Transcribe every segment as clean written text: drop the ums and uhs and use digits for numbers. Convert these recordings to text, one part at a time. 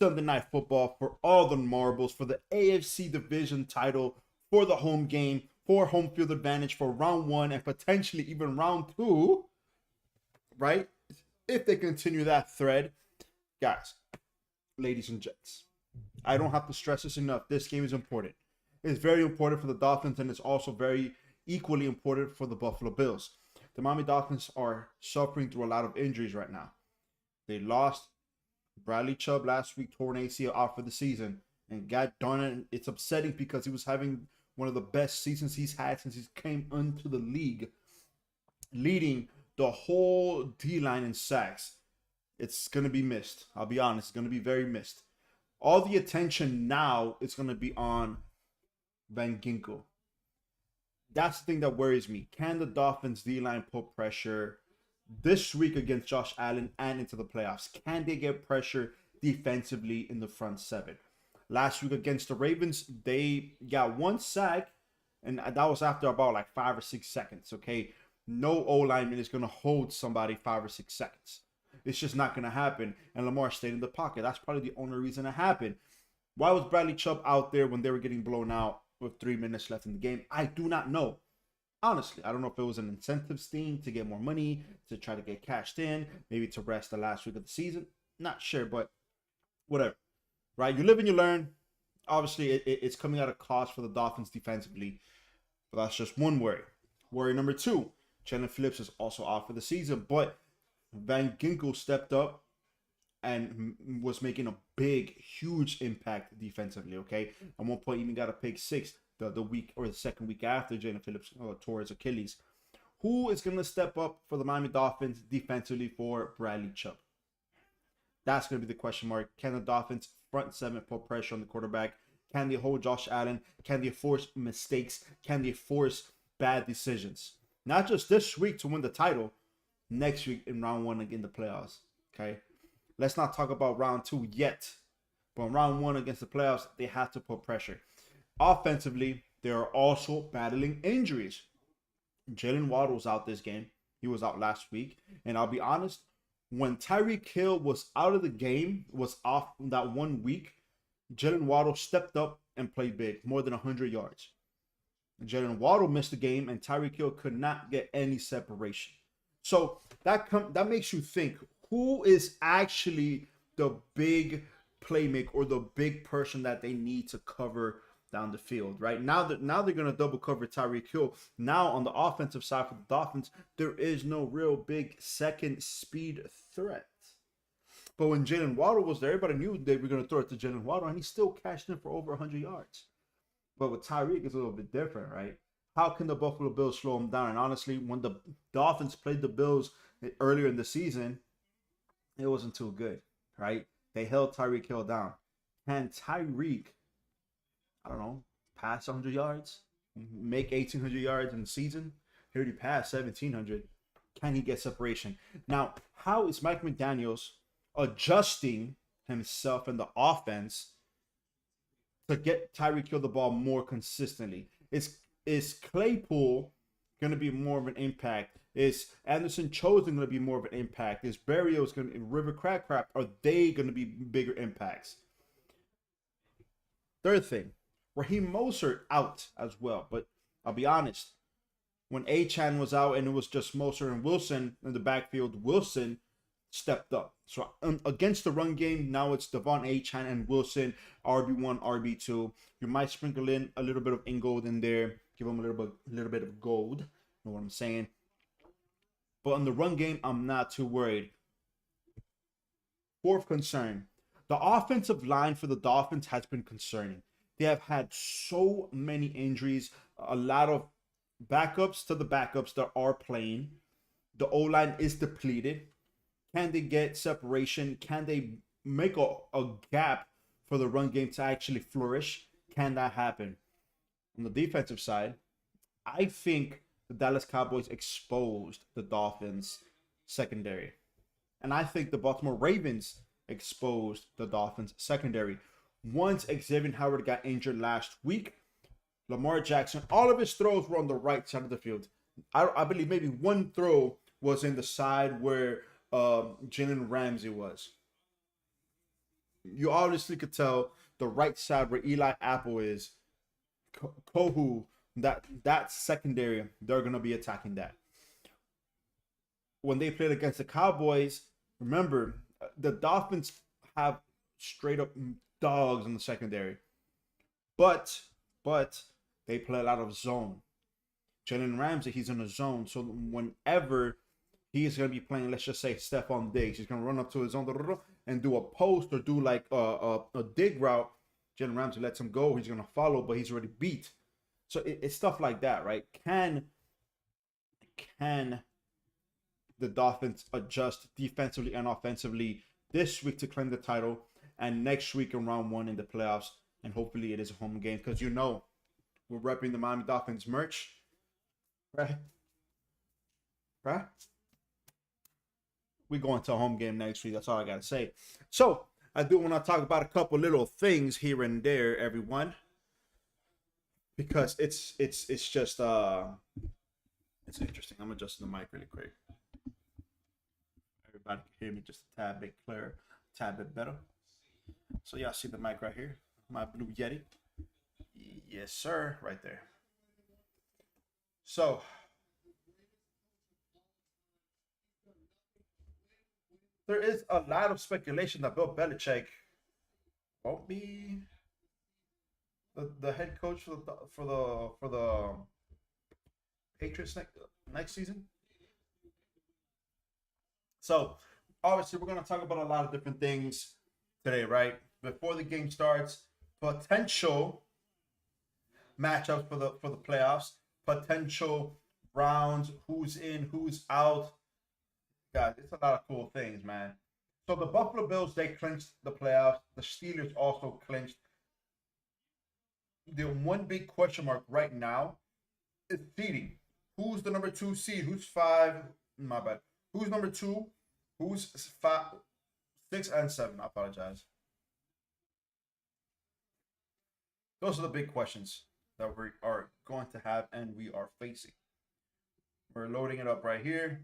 Sunday Night Football for all the marbles, for the AFC division title, for the home game, for home field advantage for round one and potentially even round two, right? If they continue that thread, guys, ladies and gents, I don't have to stress this enough. This game is important. It's very important for the Dolphins, and it's also very equally important for the Buffalo Bills. The Miami Dolphins are suffering through a lot of injuries right now. They lost Bradley Chubb last week, torn ACL, out for the season. And God darn it, it's upsetting because he was having one of the best seasons he's had since he came into the league, leading the whole D-line in sacks. It's going to be missed. I'll be honest. It's going to be very missed. All the attention now is going to be on Van Ginkel. That's the thing that worries me. Can the Dolphins D-line put pressure this week against Josh Allen and into the playoffs? Can they get pressure defensively in the front seven? Last week against the Ravens, they got one sack, and that was after about like 5 or 6 seconds, okay? No O-lineman is going to hold somebody 5 or 6 seconds. It's just not going to happen. And Lamar stayed in the pocket. That's probably the only reason it happened. Why was Bradley Chubb out there when they were getting blown out with 3 minutes left in the game? I do not know. Honestly, I don't know if it was an incentive scheme to get more money, to try to get cashed in, maybe to rest the last week of the season. Not sure, but whatever. Right? You live and you learn. Obviously, it's coming at a cost for the Dolphins defensively. But that's just one worry. Worry number two, Jalen Phillips is also out for the season, but Van Ginkel stepped up and was making a big, huge impact defensively, okay? At one point, even got a pick six the week or the second week after Jalen Phillips tore his Achilles. Who is going to step up for the Miami Dolphins defensively for Bradley Chubb? That's going to be the question mark. Can the Dolphins front seven put pressure on the quarterback? Can they hold Josh Allen? Can they force mistakes? Can they force bad decisions? Not just this week to win the title, next week in round one against the playoffs, okay? Let's not talk about round two yet. But in round one against the playoffs, they have to put pressure. Offensively, they are also battling injuries. Jalen Waddle's out this game. He was out last week. And I'll be honest, when Tyreek Hill was out of the game, was off that 1 week, Jalen Waddle stepped up and played big, more than 100 yards. Jalen Waddle missed the game, and Tyreek Hill could not get any separation. So that makes you think, who is actually the big playmaker or the big person that they need to cover down the field, right? Now they're going to double cover Tyreek Hill. Now on the offensive side for the Dolphins, there is no real big second speed threat. But when Jalen Waddle was there, everybody knew they were going to throw it to Jalen Waddle, and he still cashed in for over 100 yards. But with Tyreek, it's a little bit different, right? How can the Buffalo Bills slow him down? And honestly, when the Dolphins played the Bills earlier in the season, it wasn't too good, right? They held Tyreek Hill down. Can Tyreek, I don't know, pass 100 yards? Make 1,800 yards in the season? He already passed 1,700. Can he get separation? Now, how is Mike McDaniels adjusting himself in the offense to get Tyreek Hill the ball more consistently? Is Claypool going to be more of an impact? Is Anderson Chosen going to be more of an impact? Is Berrios going to be River Crab? Are they going to be bigger impacts? Third thing, Raheem Mostert out as well. But I'll be honest, when Achane was out and it was just Mostert and Wilson in the backfield, Wilson stepped up. So against the run game, now it's Devon Achane and Wilson, RB1, RB2. You might sprinkle in a little bit of Ingold in there, give him a little bit of gold. You know what I'm saying? But in the run game, I'm not too worried. Fourth concern, the offensive line for the Dolphins has been concerning. They have had so many injuries, a lot of backups to the backups that are playing. The O-line is depleted. Can they get separation? Can they make a gap for the run game to actually flourish? Can that happen? On the defensive side, I think the Dallas Cowboys exposed the Dolphins secondary. And I think the Baltimore Ravens exposed the Dolphins secondary. Once Xavier Howard got injured last week, Lamar Jackson, all of his throws were on the right side of the field. I believe maybe one throw was in the side where Jalen Ramsey was. you obviously could tell the right side where Eli Apple is, Kohu, that secondary, they're gonna be attacking that. When they played against the Cowboys, remember the Dolphins have straight up dogs in the secondary, but they play a lot of zone. Jalen Ramsey, he's in a zone, so whenever he's gonna be playing, let's just say Stephon Diggs, he's gonna run up to his zone and do a post or do like a dig route. Jalen Ramsey lets him go, he's gonna follow, but he's already beat. So it's stuff like that, right? Can the Dolphins adjust defensively and offensively this week to claim the title, and next week in round 1 in the playoffs, and hopefully it is a home game, because we're repping the Miami Dolphins merch, right? We going to a home game next week. That's all I gotta say. So I do want to talk about a couple little things here and there, everyone, because it's just it's interesting. I'm adjusting the mic really quick. Everybody can hear me just a tad bit clearer, a tad bit better. So y'all see the mic right here, my blue Yeti. Yes, sir, right there. So there is a lot of speculation that Bill Belichick won't be the head coach for the Patriots next season. So obviously we're gonna talk about a lot of different things today, right? Before the game starts, potential matchups for the playoffs, potential rounds, who's in, who's out. Guys, it's a lot of cool things, man. So the Buffalo Bills, they clinched the playoffs. The Steelers also clinched. The one big question mark right now is seeding. Who's the number 2 seed? Who's 5? My bad. Who's number 2? Who's 5, 6, and 7? I apologize. Those are the big questions that we are going to have and we are facing. We're loading it up right here.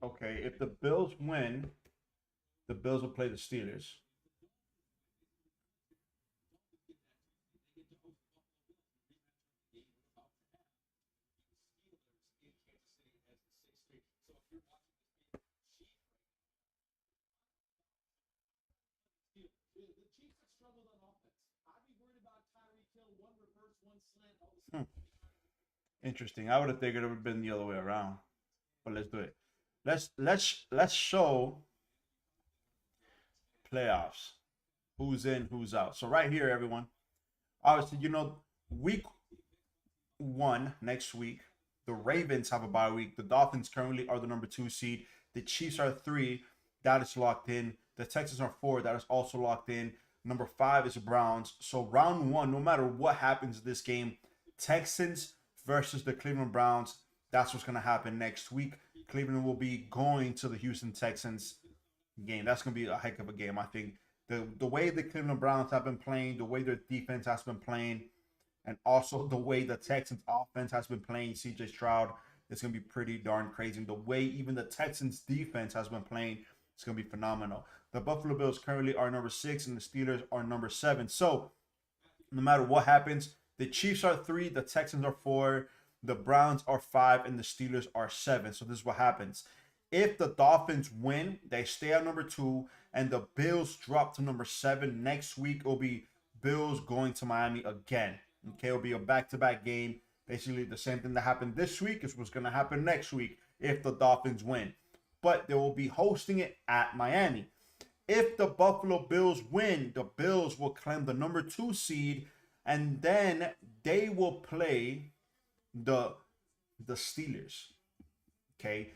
Okay, if the Bills win, the Bills will play the Steelers. Interesting. I would have figured it would have been the other way around, but let's do it. Let's show playoffs. Who's in, who's out. So right here, everyone. Obviously, week 1 next week, the Ravens have a bye week. The Dolphins currently are the number 2 seed. The Chiefs are 3. That is locked in. The Texans are 4. That is also locked in. Number 5 is the Browns. So round 1, no matter what happens in this game, Texans versus the Cleveland Browns, that's what's going to happen next week. Cleveland will be going to the Houston Texans game. That's going to be a heck of a game. I think the way the Cleveland Browns have been playing, the way their defense has been playing, and also the way the Texans offense has been playing, CJ Stroud, it's going to be pretty darn crazy. And the way even the Texans defense has been playing, it's going to be phenomenal. The Buffalo Bills currently are number 6 and the Steelers are number 7. So no matter what happens, the Chiefs are 3, the Texans are 4, the Browns are 5, and the Steelers are 7. So this is what happens. If the Dolphins win, they stay at number 2, and the Bills drop to number 7. Next week, it'll be Bills going to Miami again. Okay, it'll be a back-to-back game. Basically, the same thing that happened this week is what's going to happen next week if the Dolphins win. But they will be hosting it at Miami. If the Buffalo Bills win, the Bills will claim the number 2 seed, and then they will play the Steelers. Okay,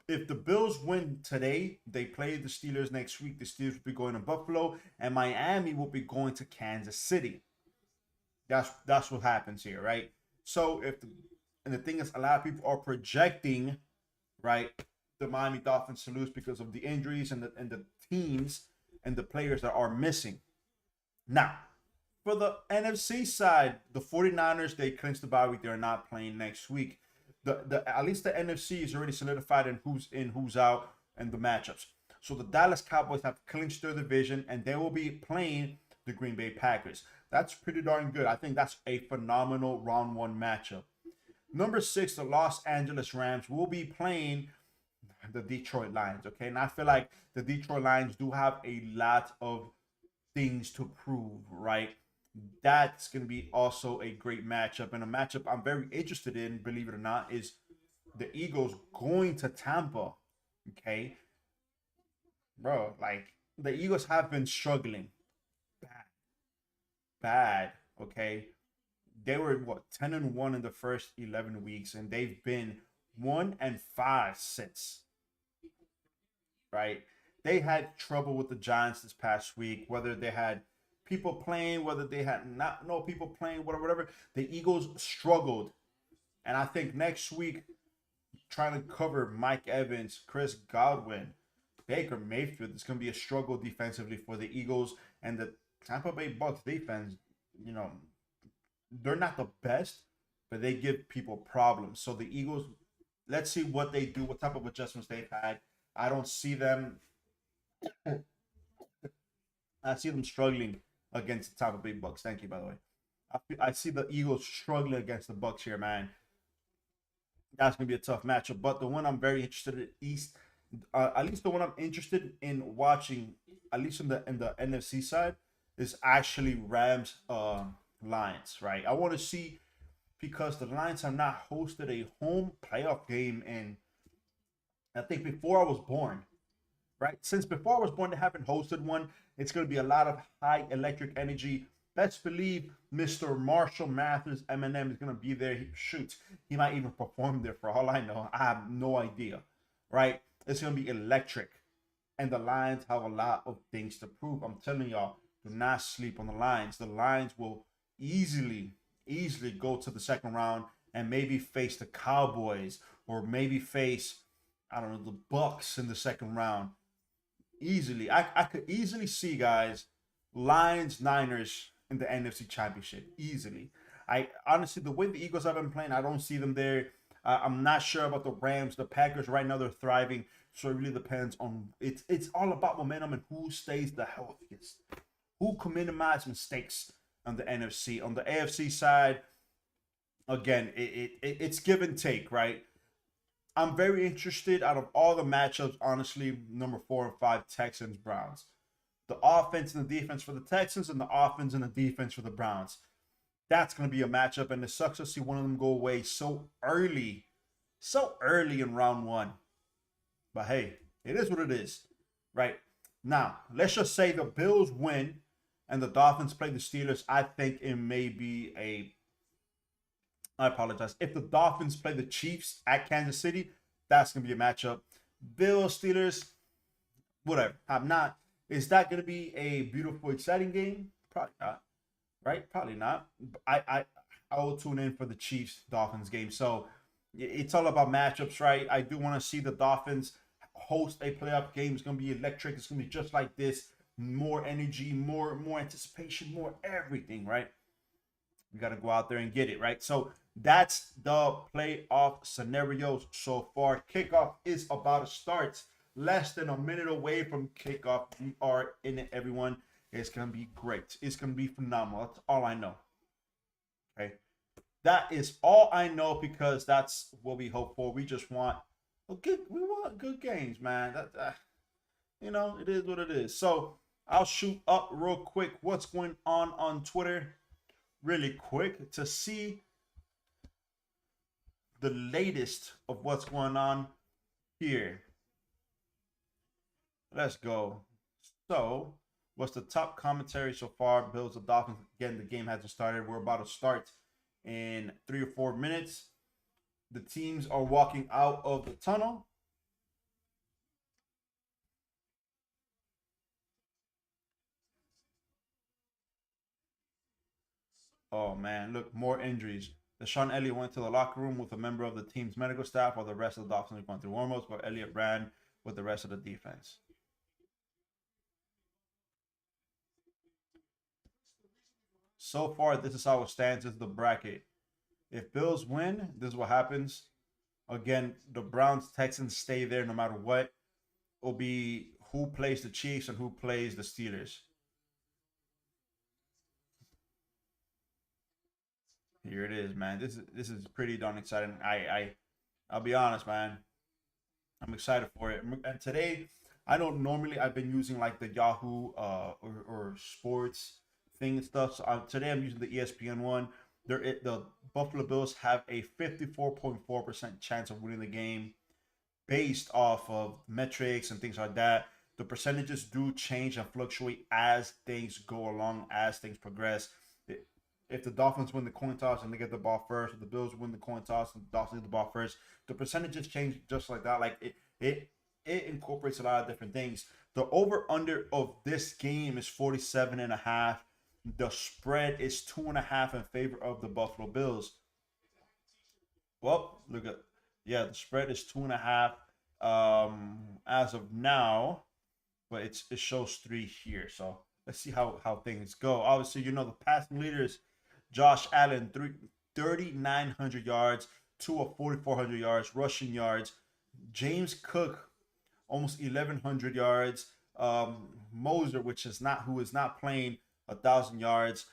if the Bills win today, they play the Steelers next week. The Steelers will be going to Buffalo, and Miami will be going to Kansas City. That's what happens here, right? So and the thing is, a lot of people are projecting, right, the Miami Dolphins to lose because of the injuries and the teams and the players that are missing. Now, for the NFC side, the 49ers, they clinched the bye week. They're not playing next week. The at least the NFC is already solidified in, who's out, and the matchups. So the Dallas Cowboys have clinched their division, and they will be playing the Green Bay Packers. That's pretty darn good. I think that's a phenomenal round one matchup. Number 6, the Los Angeles Rams will be playing the Detroit Lions. Okay, and I feel like the Detroit Lions do have a lot of things to prove, right? That's going to be also a great matchup. And a matchup I'm very interested in, believe it or not, is the Eagles going to Tampa. Okay, bro, like the Eagles have been struggling bad. Okay, they were what 10-1 in the first 11 weeks, and they've been 1-5 since. Right, they had trouble with the Giants this past week, whether they had people playing, whether they had not no people playing, whatever. The Eagles struggled, and I think next week trying to cover Mike Evans, Chris Godwin, Baker Mayfield, it's going to be a struggle defensively for the Eagles. And the Tampa Bay Bucks defense, they're not the best, but they give people problems. So the Eagles, let's see what they do, what type of adjustments they've had. I don't see them. I see them struggling against the Tampa Bay Bucks. Thank you, by the way. I see the Eagles struggling against the Bucks here, man. That's gonna be a tough matchup. But the one I'm very interested in East, at least the one I'm interested in watching, at least in the NFC side, is actually Rams Lions. Right? I want to see, because the Lions have not hosted a home playoff game in, I think, before I was born. Right? Since before I was born, they haven't hosted one. It's going to be a lot of high electric energy. Best believe Mr. Marshall Mathers, Eminem, is going to be there. He might even perform there for all I know. I have no idea. Right? It's going to be electric. And the Lions have a lot of things to prove. I'm telling y'all, do not sleep on the Lions. The Lions will easily go to the second round and maybe face the Cowboys, or maybe face, I don't know, the Bucks in the second round. Easily. I could easily see, guys, Lions, Niners in the NFC Championship. Easily. I honestly, the way the Eagles have been playing, I don't see them there. I'm not sure about the Rams. The Packers right now, they're thriving. So it really depends on, it's all about momentum and who stays the healthiest. Who can minimize mistakes on the NFC. On the AFC side, again, it's give and take, right? I'm very interested out of all the matchups, honestly, number 4 and 5, Texans, Browns. The offense and the defense for the Texans, and the offense and the defense for the Browns. That's going to be a matchup, and it sucks to see one of them go away so early in round one. But hey, it is what it is, right? Now, let's just say the Bills win and the Dolphins play the Steelers. I think it may be I apologize. If the Dolphins play the Chiefs at Kansas City, that's going to be a matchup. Bills, Steelers, whatever. I'm not. Is that going to be a beautiful, exciting game? Probably not. Right? Probably not. I will tune in for the Chiefs Dolphins game. So it's all about matchups, right? I do want to see the Dolphins host a playoff game. It's going to be electric. It's going to be just like this. More energy, more anticipation, more everything, right? We got to go out there and get it, right? So that's the playoff scenarios so far. Kickoff is about to start. Less than a minute away from kickoff. We are in it, everyone. It's going to be great. It's going to be phenomenal. That's all I know. Okay. That is all I know, because that's what we hope for. We just want we want good games, man. It is what it is. So I'll shoot up real quick what's going on Twitter really quick to see the latest of what's going on here. Let's go. So, what's the top commentary so far? Bills and Dolphins. Again, the game hasn't started. We're about to start in 3 or 4 minutes. The teams are walking out of the tunnel. Oh, man. Look, more injuries. Deshaun Elliott went to the locker room with a member of the team's medical staff, while the rest of the Dolphins were going through warm-ups, but Elliott ran with the rest of the defense. So far, this is how it stands as the bracket. If Bills win, this is what happens. Again, the Browns, Texans stay there no matter what. Will be who plays the Chiefs and who plays the Steelers. Here it is, man. This is pretty darn exciting. I'll be honest, man. I'm excited for it. And today, I don't normally. I've been using like the Yahoo or sports thing and stuff. So today I'm using the ESPN one. The Buffalo Bills have a 54.4% chance of winning the game based off of metrics and things like that. The percentages do change and fluctuate as things go along, as things progress. If the Dolphins win the coin toss and they get the ball first, if the Bills win the coin toss and the Dolphins get the ball first, the percentages change just like that. Like it incorporates a lot of different things. The over under of this game is 47.5. The spread is 2.5 in favor of the Buffalo Bills. Well, look at the spread is 2.5 as of now, but it shows 3 here. So let's see how things go. Obviously, the passing leaders, Josh Allen, 3,900 yards, Tua 4,400 yards, rushing yards. James Cook, almost 1,100 yards. Moser, who is not playing, 1,000 yards.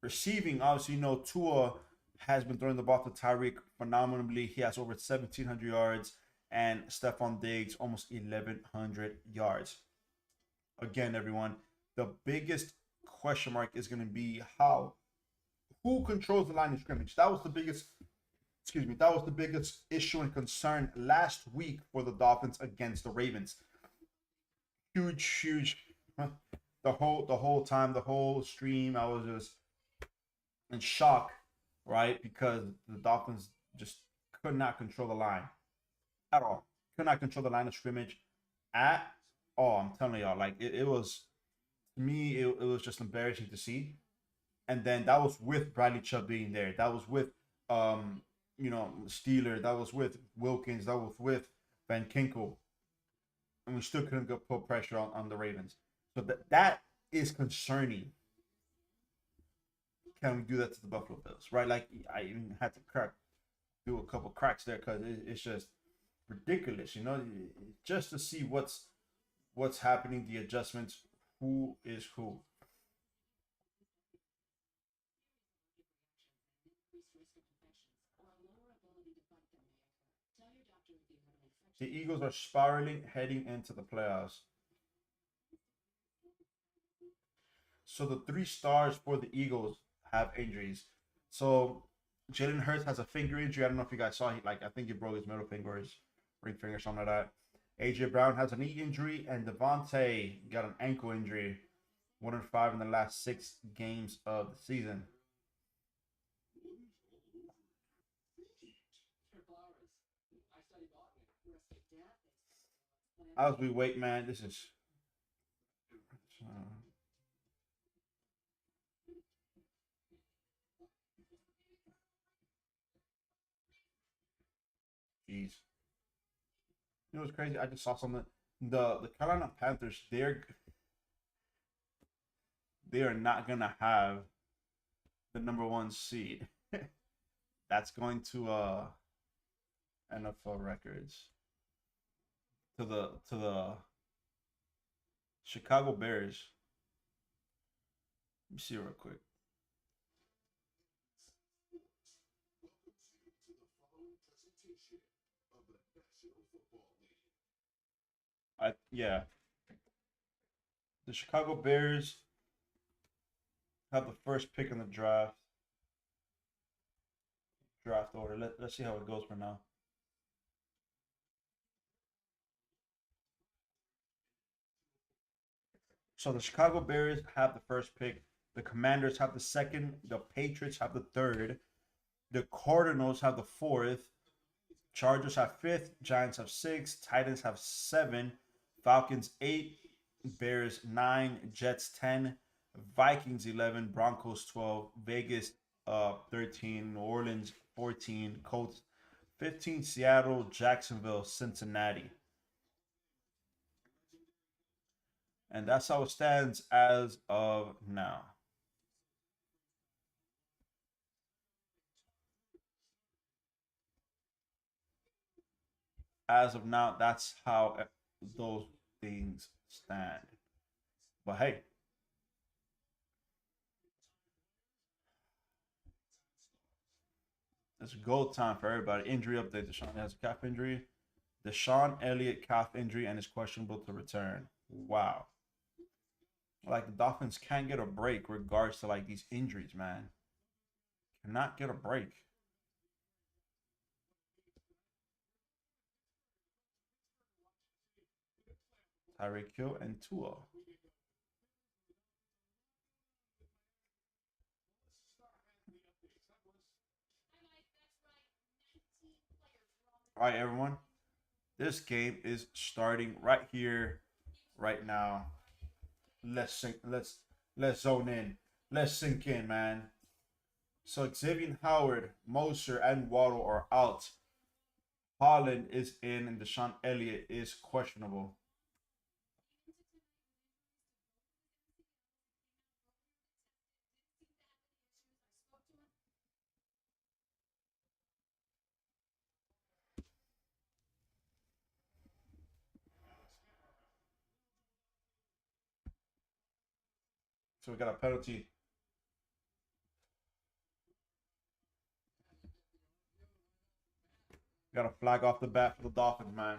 Receiving, obviously, Tua has been throwing the ball to Tyreek phenomenally. He has over 1,700 yards. And Stephon Diggs, almost 1,100 yards. Again, everyone, the biggest question mark is going to be who controls the line of scrimmage. That was the biggest issue and concern last week for the Dolphins against the Ravens. Huge. The whole stream, I was just in shock, right? Because the Dolphins just could not control the line at all. Could not control the line of scrimmage at all. I'm telling y'all, like it was, to me, it was just embarrassing to see. And then that was with Bradley Chubb being there. That was with Steeler. That was with Wilkins. That was with Van Kinkel. And we still couldn't put pressure on the Ravens. So that is concerning. Can we do that to the Buffalo Bills? Right? Like, I even had to do a couple cracks there because it's just ridiculous, just to see what's happening, the adjustments, who is who. The Eagles are spiraling heading into the playoffs. So the 3 stars for the Eagles have injuries. So Jalen Hurts has a finger injury. I don't know if you guys saw. I think he broke his middle finger or his ring finger, something like that. AJ Brown has a knee injury, and Devontae got an ankle injury. 1-5 in the last 6 games of the season. As we wait, man, this is. Jeez. You know what's crazy? I just saw something. The Carolina Panthers, they are not gonna have the number 1 seed. That's going to NFL records. To the Chicago Bears. Let me see real quick. The Chicago Bears have the first pick in the draft order. Let's see how it goes for now. So the Chicago Bears have the first pick. The Commanders have the second. The Patriots have the third. The Cardinals have the fourth. Chargers have fifth. Giants have six. Titans have 7. Falcons 8. Bears 9. Jets 10. Vikings 11. Broncos 12. Vegas 13. New Orleans 14. Colts 15. Seattle, Jacksonville, Cincinnati. And that's how it stands as of now. As of now, that's how those things stand. But hey, it's go time for everybody. Injury update. Deshaun has a calf injury. Deshaun Elliott calf injury and is questionable to return. Wow. Like the Dolphins can't get a break regards to like these injuries, man. Cannot get a break. Tyreek Hill and Tua. All right, everyone. This game is starting right here, right now. Let's sink. Let's zone in. Let's sink in, man. So Xavier Howard, Moser, and Waddle are out. Holland is in, and Deshaun Elliott is questionable. So we got a penalty. We got a flag off the bat for the Dolphins, man.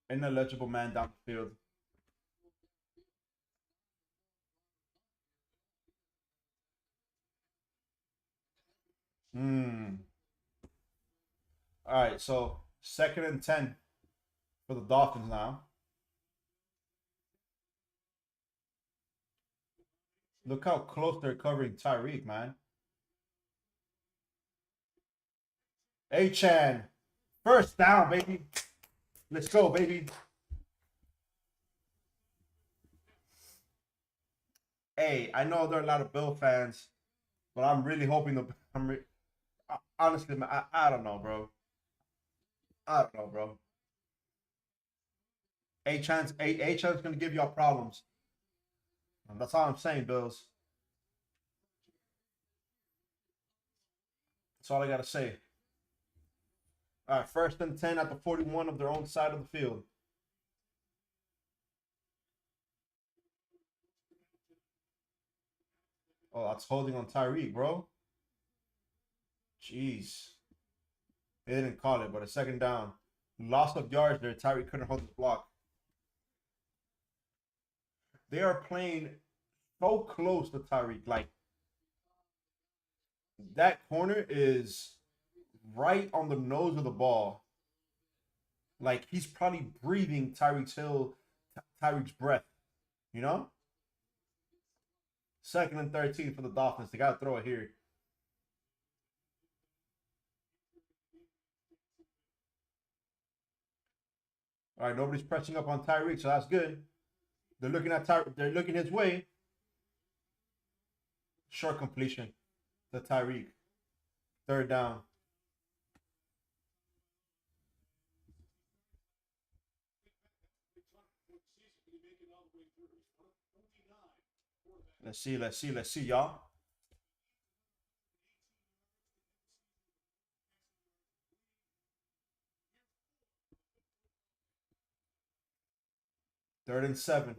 Ineligible man down the field. All right, so 2nd and 10 for the Dolphins now. Look how close they're covering Tyreek, man. Chan, first down, baby. Let's go, baby. Hey, I know there are a lot of Bill fans, but I'm really hoping honestly, man, I don't know, bro. I don't know, bro. A Chan's gonna give y'all problems. That's all I'm saying, Bills. That's all I gotta say. All right, 1st and 10 at the 41 of their own side of the field. Oh, that's holding on Tyreek, bro. Jeez. They didn't call it, but a 2nd down. Loss of yards there. Tyreek couldn't hold the block. They are playing so close to Tyreek. Like, that corner is right on the nose of the ball. Like, he's probably breathing Tyreek's breath. You know? 2nd and 13 for the Dolphins. They got to throw it here. All right, nobody's pressing up on Tyreek, so that's good. They're looking at Tyreek. They're looking his way. Short completion to Tyreek. 3rd down. Let's see, y'all. Third and 7.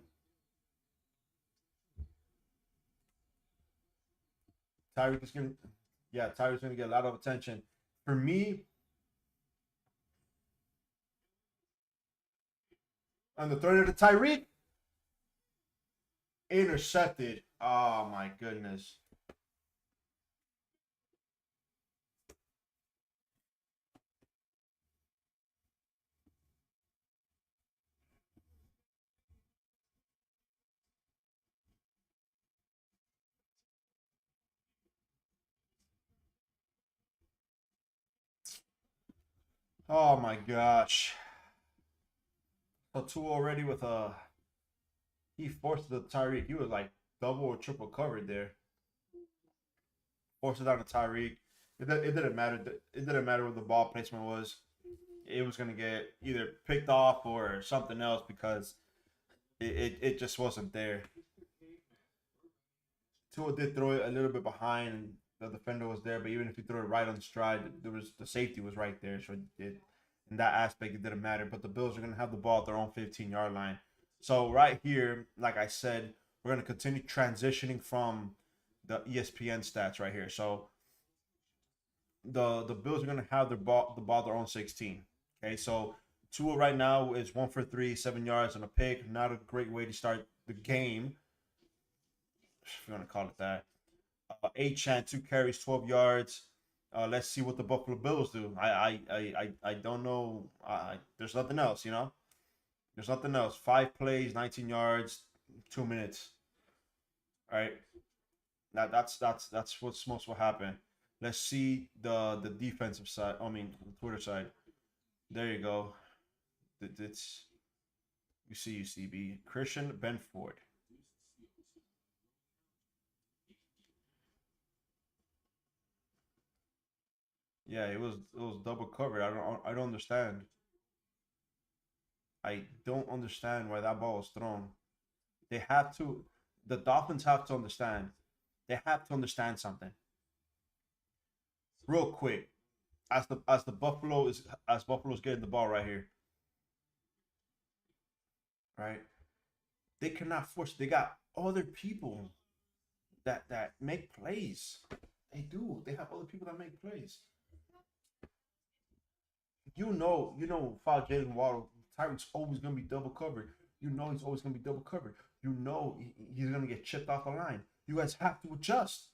Tyreek's gonna get a lot of attention. For me, on the third of the Tyreek, intercepted. Oh my goodness. Oh my gosh. So two already with he forced the Tyreek. He was like double or triple covered there. Forced it down to Tyreek. It didn't matter. It didn't matter what the ball placement was. It was gonna get either picked off or something else because it just wasn't there. Tua did throw it a little bit behind the defender was there, but even if he threw it right on stride, there was the safety was right there. So in that aspect, it didn't matter. But the Bills are going to have the ball at their own 15-yard line. So right here, like I said, we're going to continue transitioning from the ESPN stats right here. So the Bills are going to have the ball at their own 16. Okay, so Tua right now is 1 for 3, 7 yards and a pick. Not a great way to start the game, if you want to call it that. Achane, 2 carries, 12 yards. Let's see what the Buffalo Bills do. I don't know. There's nothing else, you know. There's nothing else. 5 plays, 19 yards, 2 minutes. All right. That's what's supposed to happen. Let's see the defensive side. I mean, the Twitter side. There you go. It's you see UCB Christian Benford. Yeah, it was double covered. I don't understand. I don't understand why that ball was thrown. They have to. The Dolphins have to understand. They have to understand something. Real quick, as Buffalo's getting the ball right here, right? They cannot force. They got other people that make plays. They do. They have other people that make plays. Foul Jalen Waddle. Tyreek's always gonna be double covered. You know he's always gonna be double covered. You know he's gonna get chipped off the line. You guys have to adjust.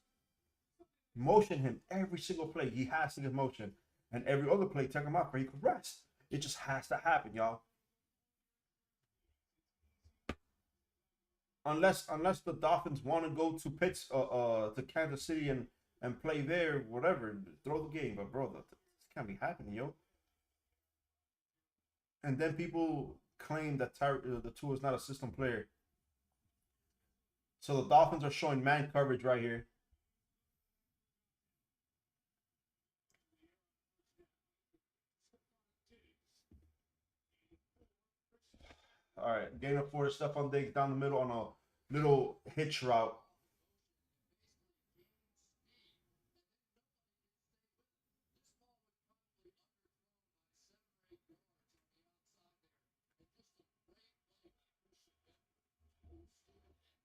Motion him every single play. He has to get motion. And every other play, take him out where he could rest. It just has to happen, y'all. Unless the Dolphins want to go to Kansas City and play there, whatever, throw the game. But bro, this can't be happening, yo. And then people claim that the Tua is not a system player. So the Dolphins are showing man coverage right here. All right, gain of 4 to Stephon Diggs down the middle on a little hitch route.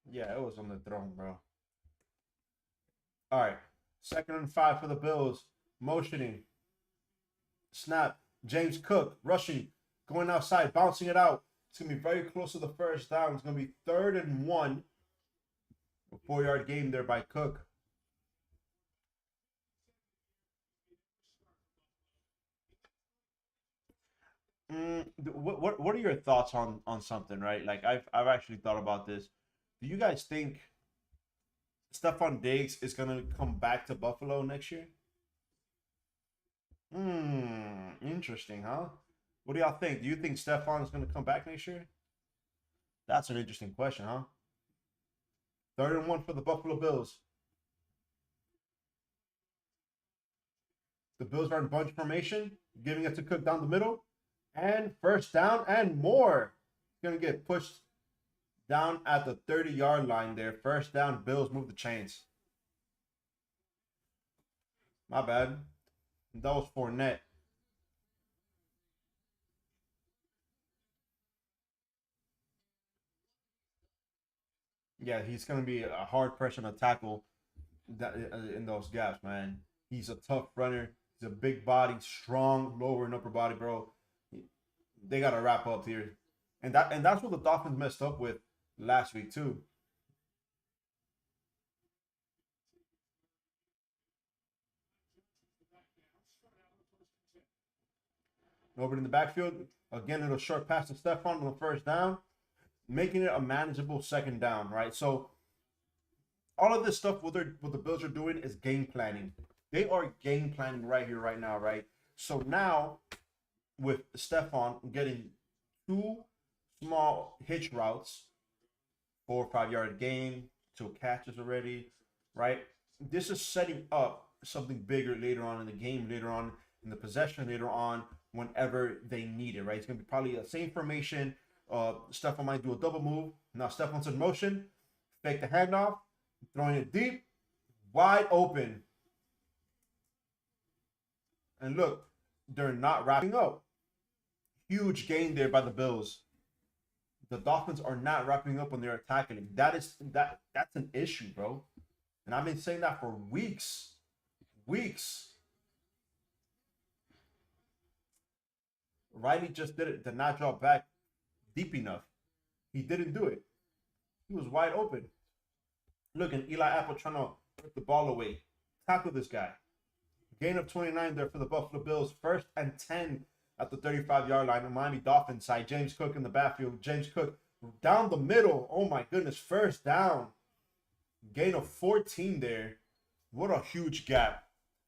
Yeah, it was on the throne, bro. All right, 2nd and 5 for the Bills. Motioning. Snap. James Cook rushing, going outside, bouncing it out. It's going to be very close to the first down. It's going to be 3rd and 1. A 4-yard game there by Cook. What are your thoughts on something, right? Like I've actually thought about this. Do you guys think Stephon Diggs is going to come back to Buffalo next year? Interesting, huh? What do y'all think? Do you think Stephon is going to come back next year? That's an interesting question, huh? 3rd and 1 for the Buffalo Bills. The Bills are in bunch formation, giving it to Cook down the middle. And first down and more. Going to get pushed down at the 30-yard line there. First down, Bills move the chains. My bad. That was Fournette. Yeah, he's going to be a hard person to tackle that in those gaps, man. He's a tough runner. He's a big body, strong lower and upper body, bro. They got to wrap up here. And that's what the Dolphins messed up with last week, too. Over in the backfield, again, it'll short pass to Stephon on the first down, making it a manageable 2nd down, right? So all of this stuff, what the Bills are doing is game planning. They are game planning right here, right now, right? So now, with Stephon getting 2 small hitch routes, 4 or 5-yard gain, 2 catches already, right? This is setting up something bigger later on in the game, later on in the possession, later on whenever they need it, right? It's going to be probably the same formation. Stephon might do a double move. Now Stephon's in motion. Fake the handoff. Throwing it deep. Wide open. And look, they're not wrapping up. Huge gain there by the Bills. The Dolphins are not wrapping up when they're attacking. That's an issue, bro. And I've been saying that for weeks. Weeks. Riley just did not drop back deep enough. He didn't do it. He was wide open. Look, and Eli Apple trying to put the ball away. Tackle this guy. Gain of 29 there for the Buffalo Bills. 1st and 10 at the 35-yard line. The Miami Dolphins side. James Cook in the backfield. James Cook down the middle. Oh my goodness. 1st down. Gain of 14 there. What a huge gap.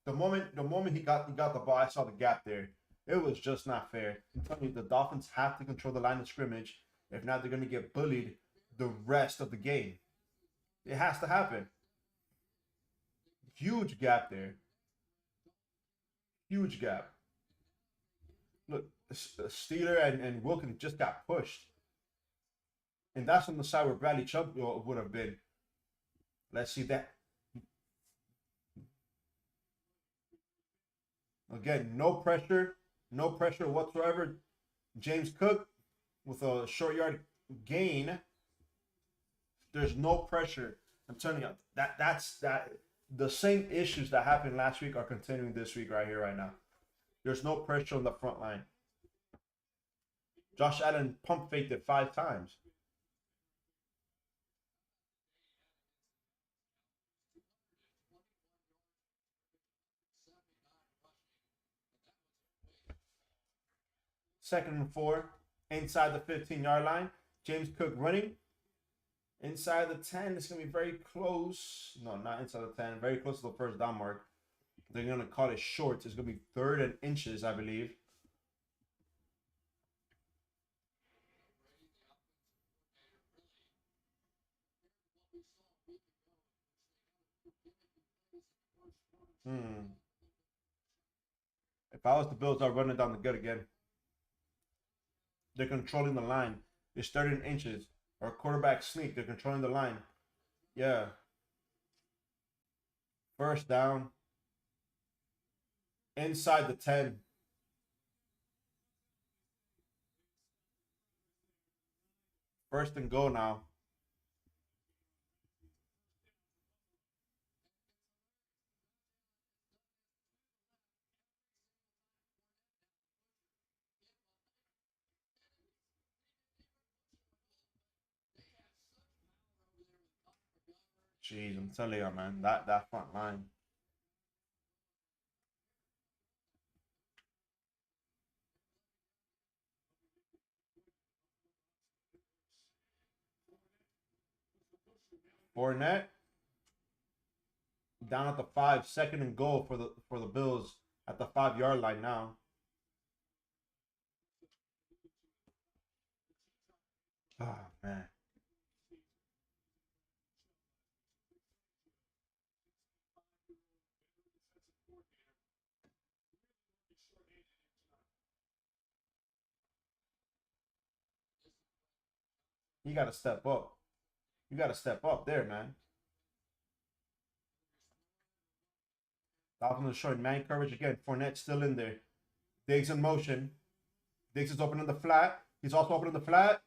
The moment he got the ball, I saw the gap there. It was just not fair. I'm telling you, the Dolphins have to control the line of scrimmage. If not, they're going to get bullied the rest of the game. It has to happen. Huge gap there. Huge gap. Look, Steeler and Wilkins just got pushed. And that's on the side where Bradley Chubb would have been. Let's see that. Again, no pressure. No pressure whatsoever. James Cook with a short yard gain. There's no pressure. I'm telling you, that's the same issues that happened last week are continuing this week right here, right now. There's no pressure on the front line. Josh Allen pump faked it 5 times. Second and 4, inside the 15-yard line. James Cook running. Inside the 10, it's going to be very close. No, not inside the 10. Very close to the 1st down mark. They're going to call it short. It's going to be 3rd and inches, I believe. If I was the Bills, I'd run it down the gut again. They're controlling the line. It's 3rd and inches. Or quarterback sneak. They're controlling the line. Yeah. 1st down. Inside the 10. First and goal now. Jeez, I'm telling you, man. That front line. Fournette down at the 5, 2nd and goal for the Bills at the 5-yard line now. Oh man. You got to step up. You got to step up there, man. Dolphins are showing man coverage again. Fournette still in there. Diggs in motion. Diggs is open in the flat. He's also open in the flat.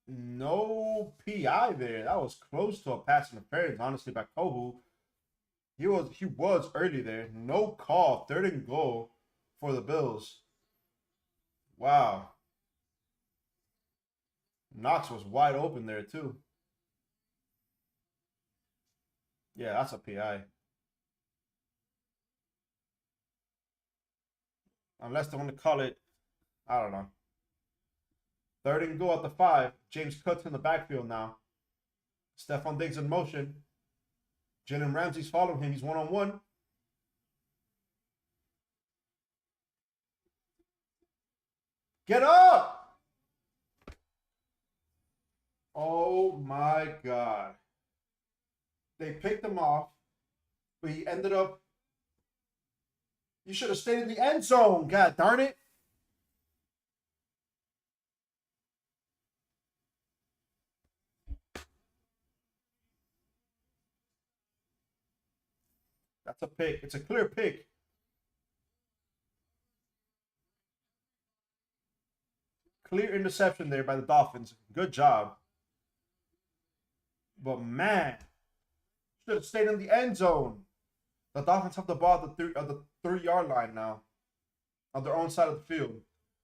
No PI there. That was close to a pass interference, honestly, by Kohu. He was early there. No call. 3rd and goal for the Bills. Wow. Knox was wide open there too. Yeah, that's a PI. Unless they want to call it, I don't know. 3rd and goal at the 5. James Cook's in the backfield now. Stephon Diggs in motion. Jalen Ramsey's following him. He's one-on-one. Get up! Oh my God. They picked him off, but he ended up. You should have stayed in the end zone. God darn it. That's a pick. It's a clear pick. Clear interception there by the Dolphins. Good job. But man, should have stayed in the end zone. The Dolphins have the ball at the 3 yard line now, on their own side of the field.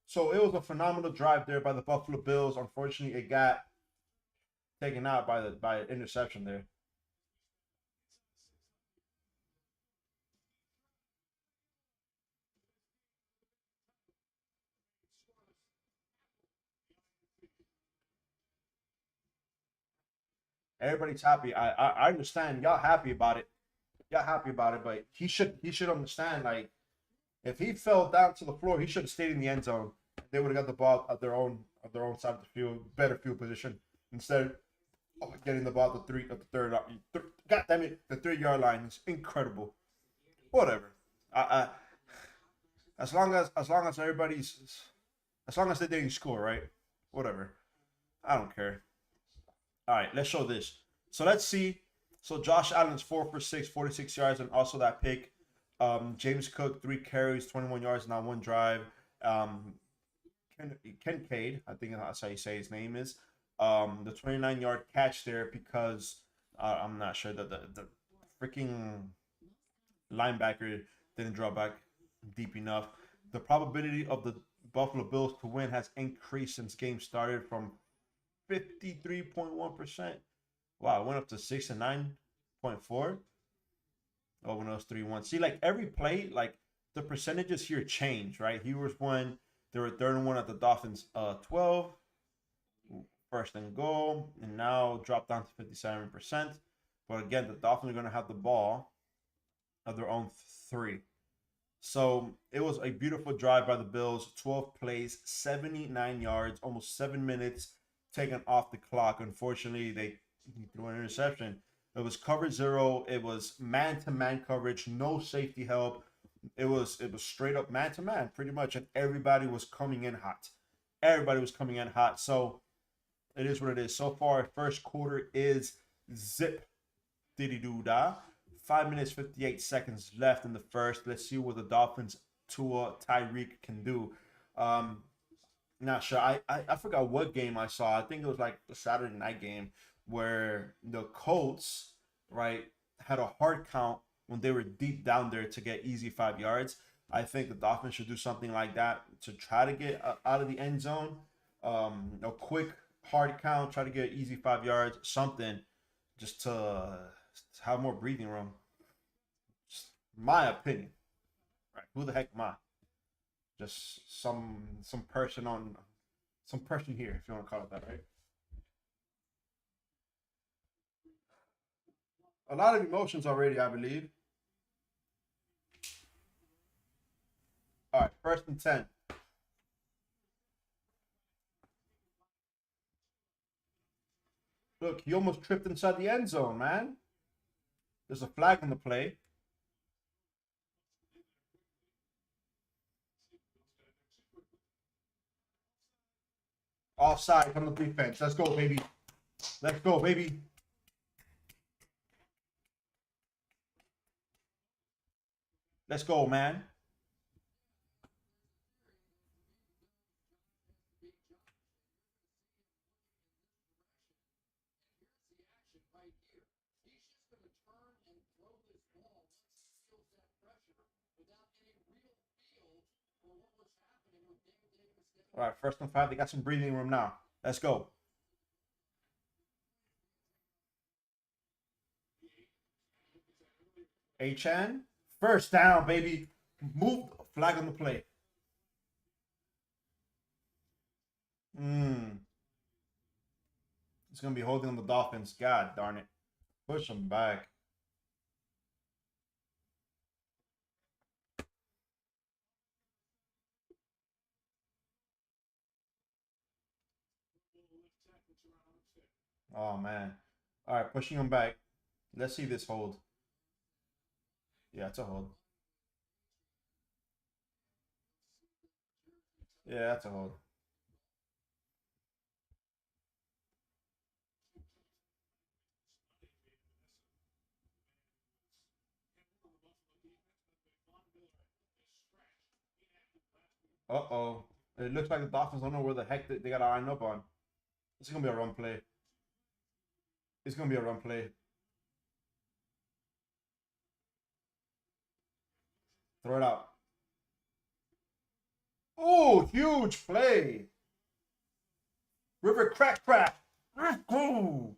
So it was a phenomenal drive there by the Buffalo Bills. Unfortunately, it got taken out by an interception there. Everybody's happy. I understand. Y'all happy about it. Y'all happy about it, but he should understand, like, if he fell down to the floor, he should have stayed in the end zone. They would have got the ball at their own side of the field, better field position, instead of getting the ball at the third. God damn it, the 3 yard line is incredible. Whatever. I as long as everybody's, as long as they didn't score, right? Whatever. I don't care. All right, let's show this. So let's see. So Josh Allen's 4 for 6, 46 yards, and also that pick. James Cook, 3 carries, 21 yards, not one drive. Kincaid, I think that's how you say his name is. The 29-yard catch there, because I'm not sure that the freaking linebacker didn't draw back deep enough. The probability of the Buffalo Bills to win has increased since game started from 53.1%. Wow, it went up to 69.4. Oh, when it was 3-1. See, like, every play, like, the percentages here change, right? Here was when they were 3rd-and-1 at the Dolphins 12. First and goal. And now dropped down to 57%. But again, the Dolphins are going to have the ball of their own 3. So it was a beautiful drive by the Bills. 12 plays, 79 yards, almost 7 minutes taken off the clock. Unfortunately, they threw an interception. It was cover 0. It was man-to-man coverage, no safety help. It was straight up man-to-man, pretty much, and everybody was coming in hot. Everybody was coming in hot. So it is what it is. So far, first quarter is zip diddy doo da. 5 minutes 58 seconds left in the first. Let's see what the Dolphins, Tua, Tyreek can do. Not sure. I forgot what game I saw. I think it was like the Saturday night game where the Colts, right, had a hard count when they were deep down there to get easy 5 yards. I think the Dolphins should do something like that to try to get out of the end zone. A quick hard count, try to get easy 5 yards, something, just to have more breathing room. Just my opinion. Right? Who the heck am I? Just some person here, if you want to call it that, right? A lot of emotions already, I believe. All right, 1st and 10. Look, he almost tripped inside the end zone, man. There's a flag on the play. Offside from the defense. Let's go, baby. Let's go, baby. Let's go, man. All right, 1st and 5. They got some breathing room now. Let's go. HN. First down, baby. Move. Flag on the play. It's going to be holding on the Dolphins. God darn it. Push them back. Oh, man. All right, pushing them back. Let's see this hold. Yeah, it's a hold. Yeah, that's a hold. Uh-oh. It looks like the Dolphins don't know where the heck they got to line up on. It's going to be a run play. It's going to be a run play. Throw it out. Oh, huge play. River crack. Let's go.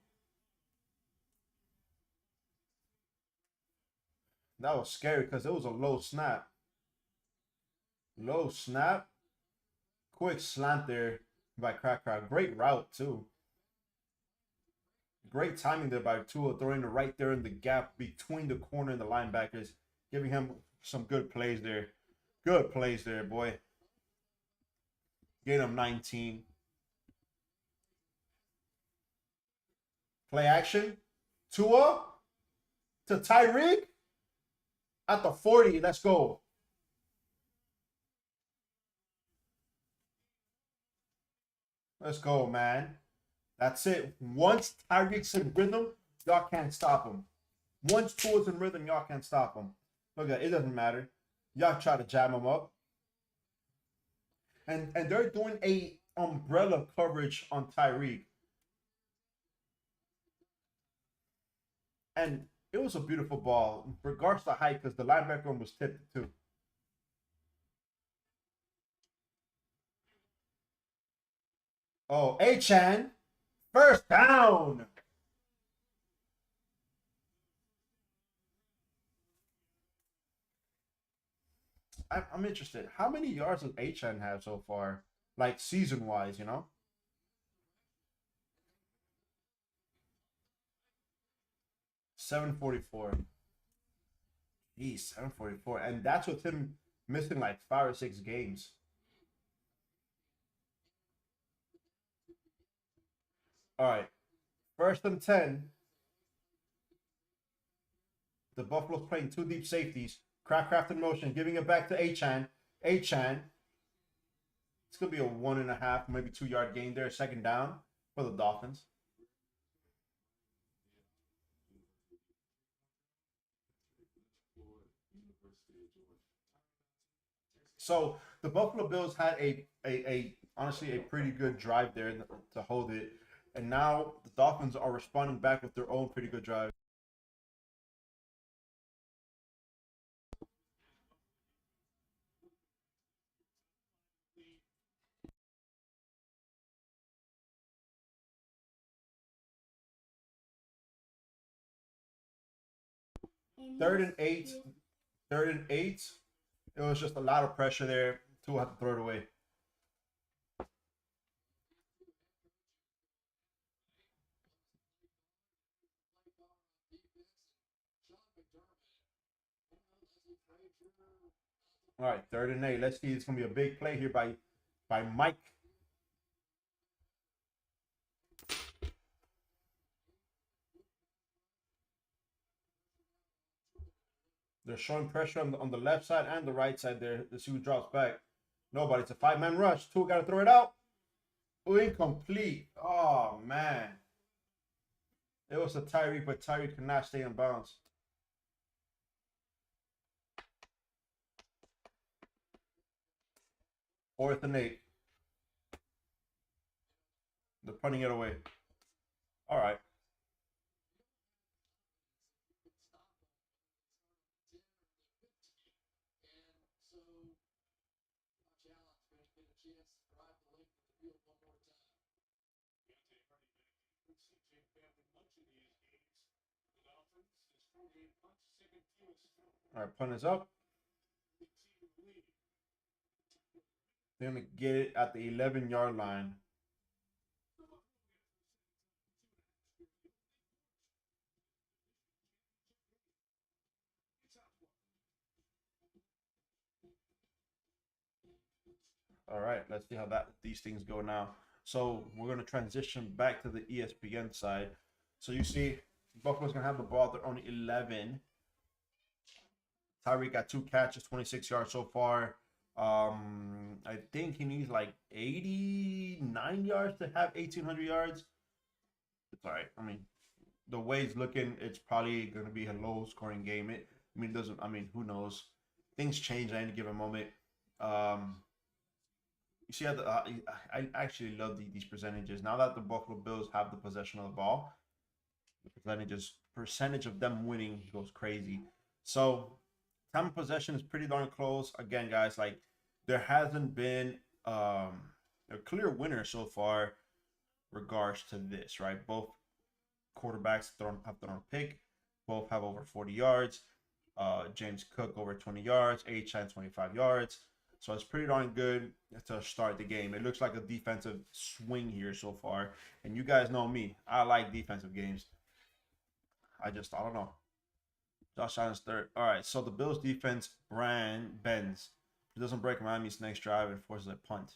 That was scary because it was a low snap. Low snap. Quick slant there by Crack. Great route, too. Great timing there by Tua, throwing it right there in the gap between the corner and the linebackers, giving him some good plays there. Good plays there, boy. Gain him 19. Play action. Tua to Tyreek at the 40. Let's go. Let's go, man. That's it. Once Tyreek's in rhythm, y'all can't stop him. Once Tua's in rhythm, y'all can't stop him. Look at it, doesn't matter. Y'all try to jam him up. And they're doing a umbrella coverage on Tyreek. And it was a beautiful ball, regards to height, because the linebacker was tipped too. Oh, Achan, first down. I'm interested. How many yards does Achan have so far? Like season-wise, you know? 744. Geez, 744. And that's with him missing like 5 or 6 games. All right. 1st and 10. The Buffalo's playing 2 deep safeties. Craft in motion, giving it back to Achan. Achan. It's going to be a 1.5, maybe 2 yard gain there. 2nd down for the Dolphins. So the Buffalo Bills had a honestly a pretty good drive there to hold it. And now the Dolphins are responding back with their own pretty good drive. Third and eight. Third and eight. It was just a lot of pressure there. Tua had to throw it away. All right, 3rd and 8. Let's see. It's gonna be a big play here by Mike. They're showing pressure on the left side and the right side there. Let's see who drops back. Nobody. It's a 5-man rush. Tua got to throw it out. Oh, incomplete. Oh, man. It was a Tyreek, but Tyreek could not stay in bounds. Fourth and 8. They're punting it away. All right. All right, punt is up. They're going to get it at the 11-yard line. All right, let's see how these things go now. So we're going to transition back to the ESPN side. So you see, Buffalo's going to have the ball. They're only 11. Tyreek got 2 catches, 26 yards so far. I think he needs like 89 yards to have 1,800 yards. It's all right. I mean, the way it's looking, it's probably going to be a low-scoring game. It doesn't. I mean, who knows? Things change at any given moment. You see how I actually love these percentages. Now that the Buffalo Bills have the possession of the ball, the percentage of them winning goes crazy. So time of possession is pretty darn close. Again, guys, like there hasn't been a clear winner so far regards to this, right? Both quarterbacks have thrown a pick. Both have over 40 yards. James Cook over 20 yards. H-Chan 25 yards. So it's pretty darn good to start the game. It looks like a defensive swing here so far. And you guys know me. I like defensive games. I don't know. Josh Allen's third. All right, so the Bills defense bends. It doesn't break Miami's next drive and forces a punt.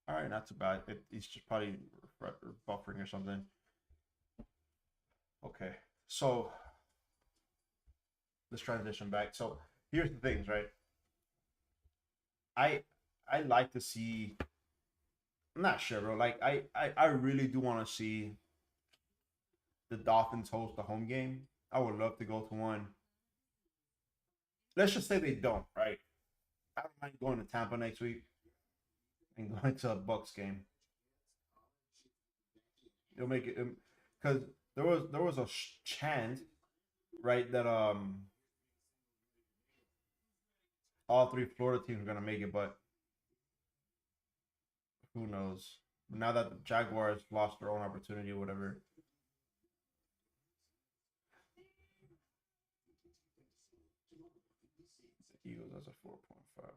All right, not too bad. He's just probably buffering or something. Okay, so let's transition back. So here's the things, right? I like to see. I'm not sure, bro. Like I really do want to see the Dolphins host the home game. I would love to go to one. Let's just say they don't, right? I don't mind going to Tampa next week and going to a Bucks game. It'll make it because there was a chant, right, that all three Florida teams are gonna make it, but who knows? Now that the Jaguars lost their own opportunity or whatever. The Eagles has a 4.5.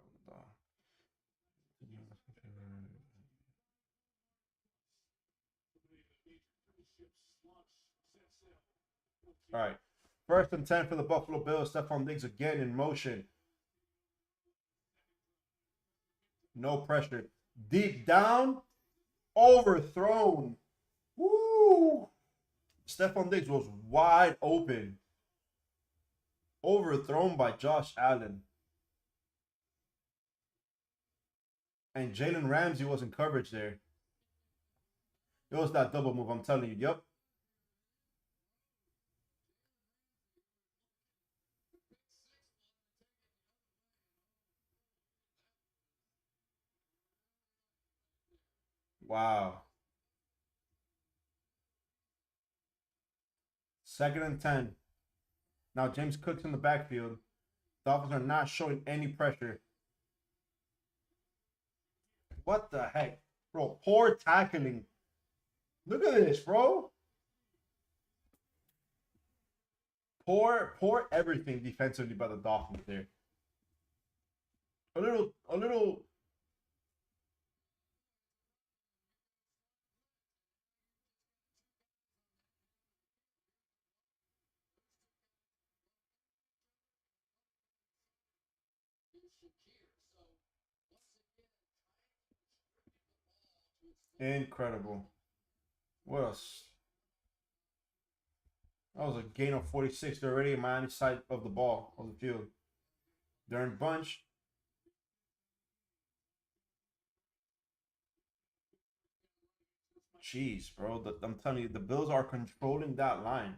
All right. 1st and 10 for the Buffalo Bills. Stephon Diggs again in motion. No pressure. Deep down. Overthrown. Woo! Stephon Diggs was wide open. Overthrown by Josh Allen. And Jalen Ramsey was in coverage there. It was that double move, I'm telling you. Yep. Wow. 2nd and 10. Now James Cook's in the backfield. Dolphins are not showing any pressure. What the heck? Bro, poor tackling. Look at this, bro. Poor everything defensively by the Dolphins there. A little incredible. What else? That was a gain of 46. They're already in Miami side of the ball, of the field. They're in bunch. Jeez, bro. I'm telling you, the Bills are controlling that line.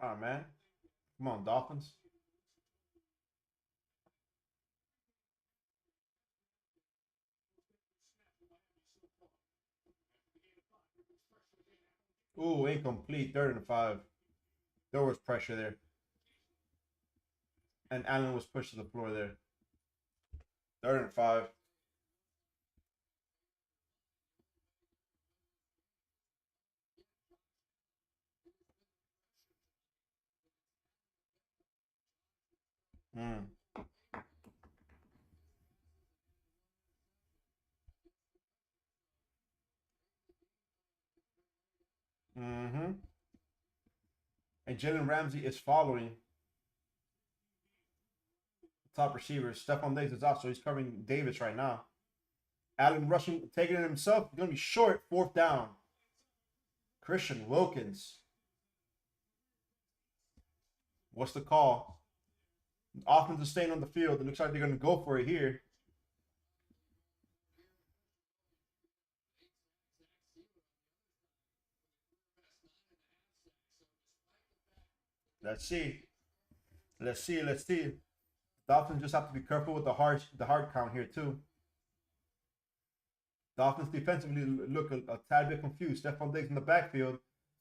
All right, man. Come on, Dolphins. Ooh, incomplete. 3rd and 5. There was pressure there. And Allen was pushed to the floor there. 3rd and 5. Mm. Mm-hmm. And Jalen Ramsey is following top receivers. Stephon Diggs is out, so he's covering Davis right now. Allen rushing, taking it himself. He's going to be short. 4th down. Christian Wilkins. What's the call? Offense is staying on the field. It looks like they're going to go for it here. Let's see. Let's see. Let's see. Dolphins just have to be careful with the hard count here too. Dolphins defensively look a tad bit confused. Stephon Diggs in the backfield.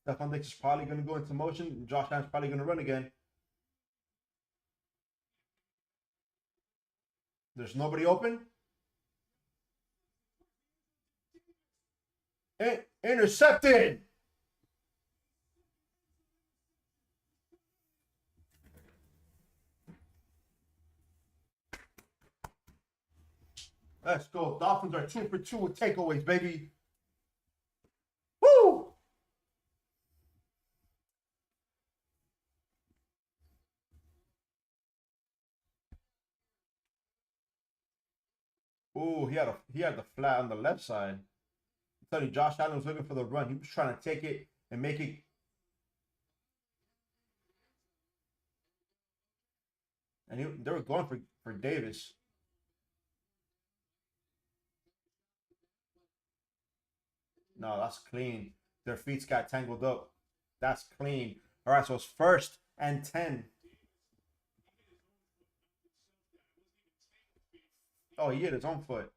Stephon Diggs is probably going to go into motion. Josh Allen's probably going to run again. There's nobody open. Intercepted. Let's go. Dolphins are 2 for 2 with takeaways, baby. Woo! Ooh, he had the flat on the left side. I'm telling you, Josh Allen was looking for the run. He was trying to take it and make it. And they were going for Davis. No, that's clean. Their feet got tangled up. That's clean. All right, so it's 1st and 10. Oh, he hit his own foot.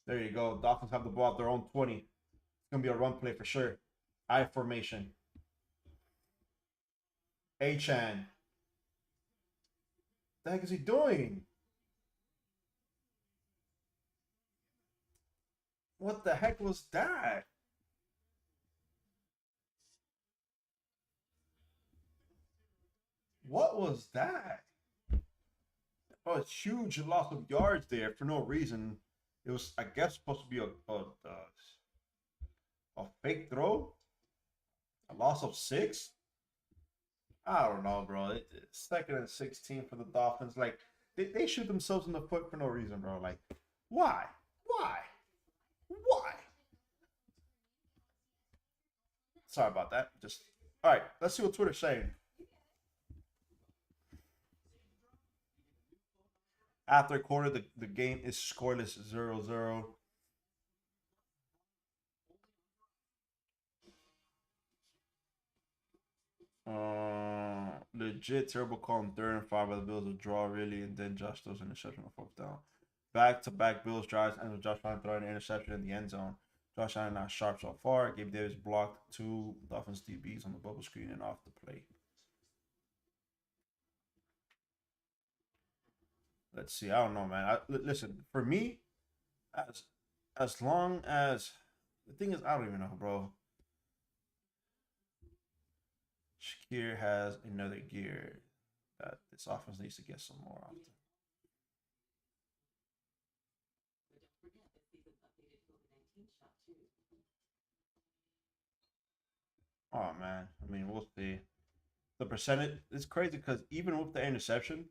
There you go. Dolphins have the ball at their own 20. It's going to be a run play for sure. I formation. A-Chan. What the heck is he doing? What the heck was that? What was that? Oh, it's huge loss of yards there for no reason. It was, I guess, supposed to be a fake throw. A loss of 6. I don't know, bro. It's 2nd and 16 for the Dolphins. Like they shoot themselves in the foot for no reason, bro. Like, why? Why? Why? Sorry about that. Just all right. Let's see what Twitter's saying. After a quarter, the game is scoreless 0-0. Legit terrible call on 3rd and 5 by the Bills. A draw, really, and then Josh throws an interception on 4th down. Back-to-back Bills drives, and with Josh Allen throwing an interception in the end zone. Josh Allen not sharp so far. Gabe Davis blocked 2 Dolphins DBs on the bubble screen and off the play. Let's see. I don't know, man. Listen, for me, as long as the thing is, I don't even know, bro. Shakir has another gear that this offense needs to get some more often. Oh man, I mean, we'll see. The percentage is crazy because even with the interception,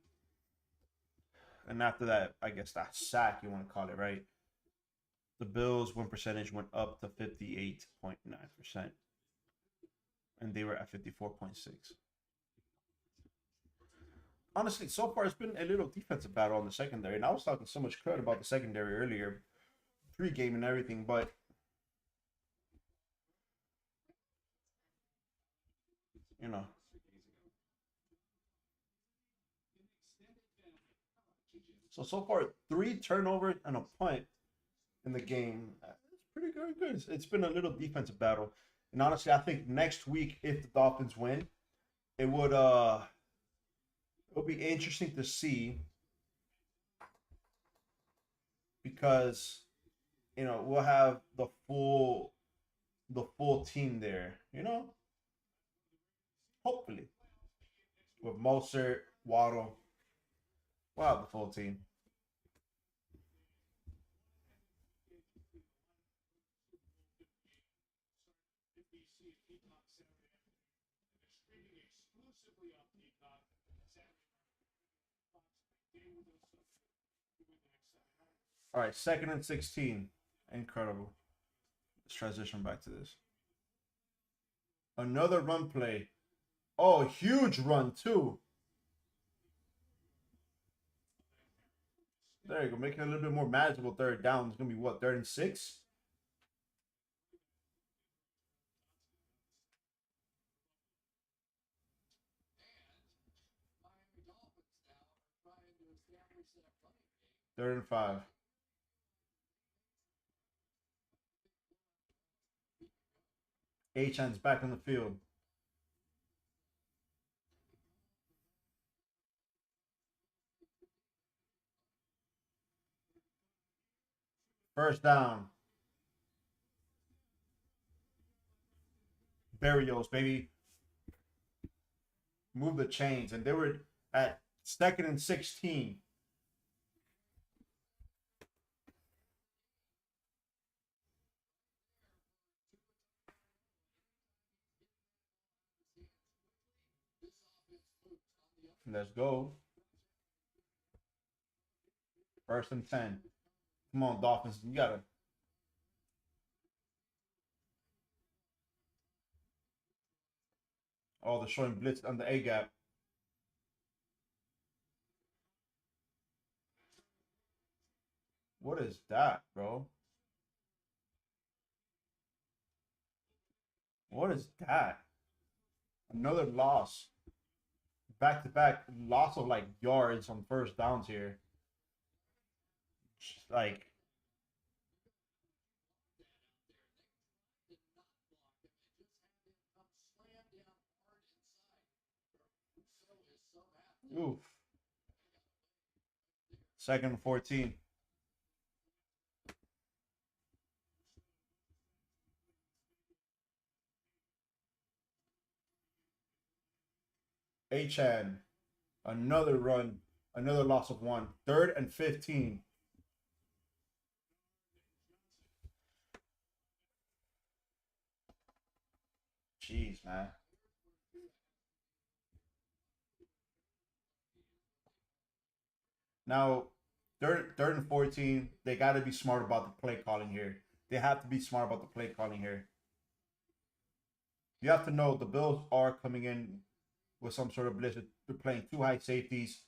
and after that, I guess that sack you want to call it, right? The Bills' win percentage went up to 58.9%, and they were at 54.6. Honestly, so far it's been a little defensive battle on the secondary, and I was talking so much crud about the secondary earlier, pre-game and everything, but you know. So far, 3 turnovers and a punt in the game. It's pretty good. It's been a little defensive battle. And honestly, I think next week, if the Dolphins win, it'll be interesting to see because we'll have the full team there, hopefully. With Mostert, Waddle. We'll have the full team. All right, 2nd and 16. Incredible. Let's transition back to this. Another run play. Oh, huge run too. There you go. Making it a little bit more manageable third down. It's going to be what, 3rd and 6? Third and 5. Achan's back on the field. First down. Barrios, baby. Move the chains. And they were at 2nd and 16. Let's go. 1st and 10. Come on, Dolphins. You got to. Oh, they're showing blitz on the A gap. What is that, bro? What is that? Another loss. Back to back loss of like yards on first downs here. Just like, oof. 2nd and 14. Achan. Another run. Another loss of 1. 3rd and 15. Jeez, man. Now, third and 14, they got to be smart about the play calling here. They have to be smart about the play calling here. You have to know the Bills are coming in with some sort of blitz. They're playing 2 high safeties.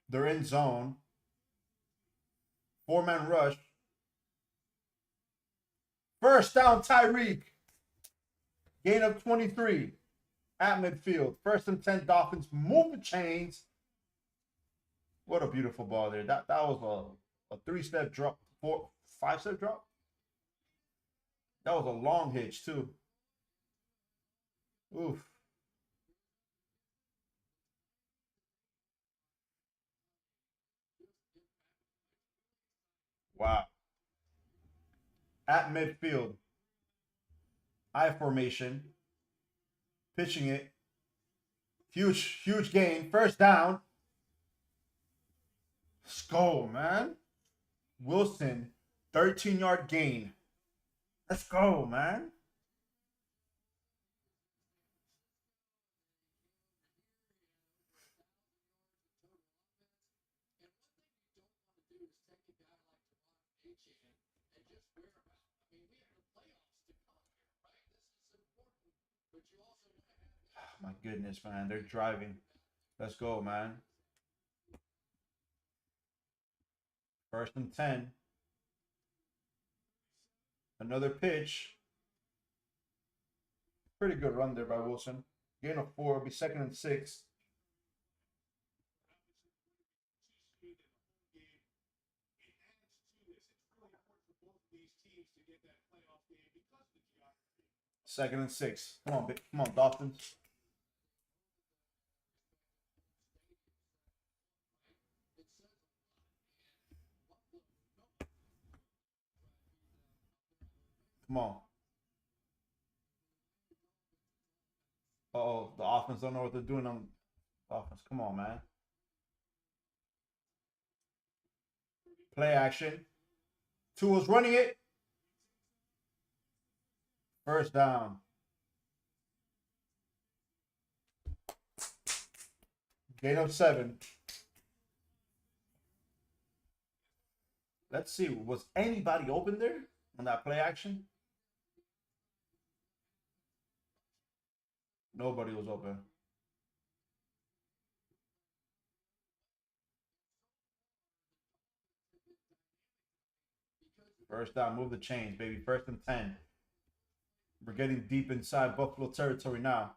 They're in zone. 4-man rush. First down, Tyreek. Gain of 23 at midfield. 1st and 10, Dolphins. Move the chains. What a beautiful ball there. That was a 3-step drop, 5-step drop. That was a long hitch too. Oof. Wow. At midfield. I formation. Pitching it. Huge gain. First down. Let's go, man. Wilson, 13-yard gain. Let's go, man. My goodness, man. They're driving. Let's go, man. 1st and 10. Another pitch. Pretty good run there by Wilson. Gain of 4 will be 2nd and 6. Second and 6. Come on, Dolphins. Come on. Uh-oh, the offense don't know what they're doing on offense. Come on, man. Play action. Tua's running it. First down. Gain of 7. Let's see. Was anybody open there on that play action? Nobody was open. First down, move the chains, baby. 1st and 10. We're getting deep inside Buffalo territory now.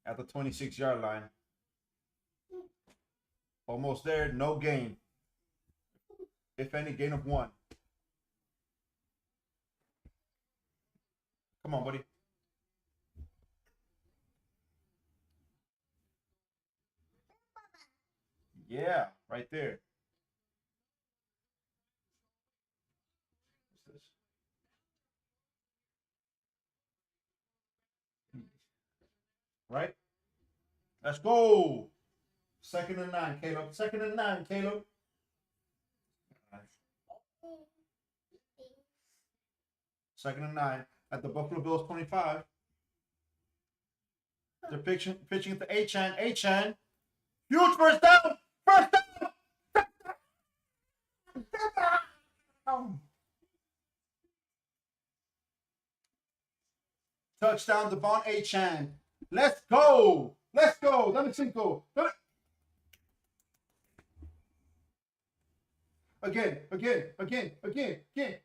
At the 26-yard line. Almost there, no gain. If any, gain of 1. Come on, buddy. Yeah, right there. What's this? Right? Let's go. 2nd and 9, Caleb. 2nd and 9, Caleb. 2nd and 9 at the Buffalo Bills 25. They're pitching at the Achan. Achan. Huge first down. First down. Touchdown, Devon Achan. Let's go. Let's go. Dame 5. Again. Here.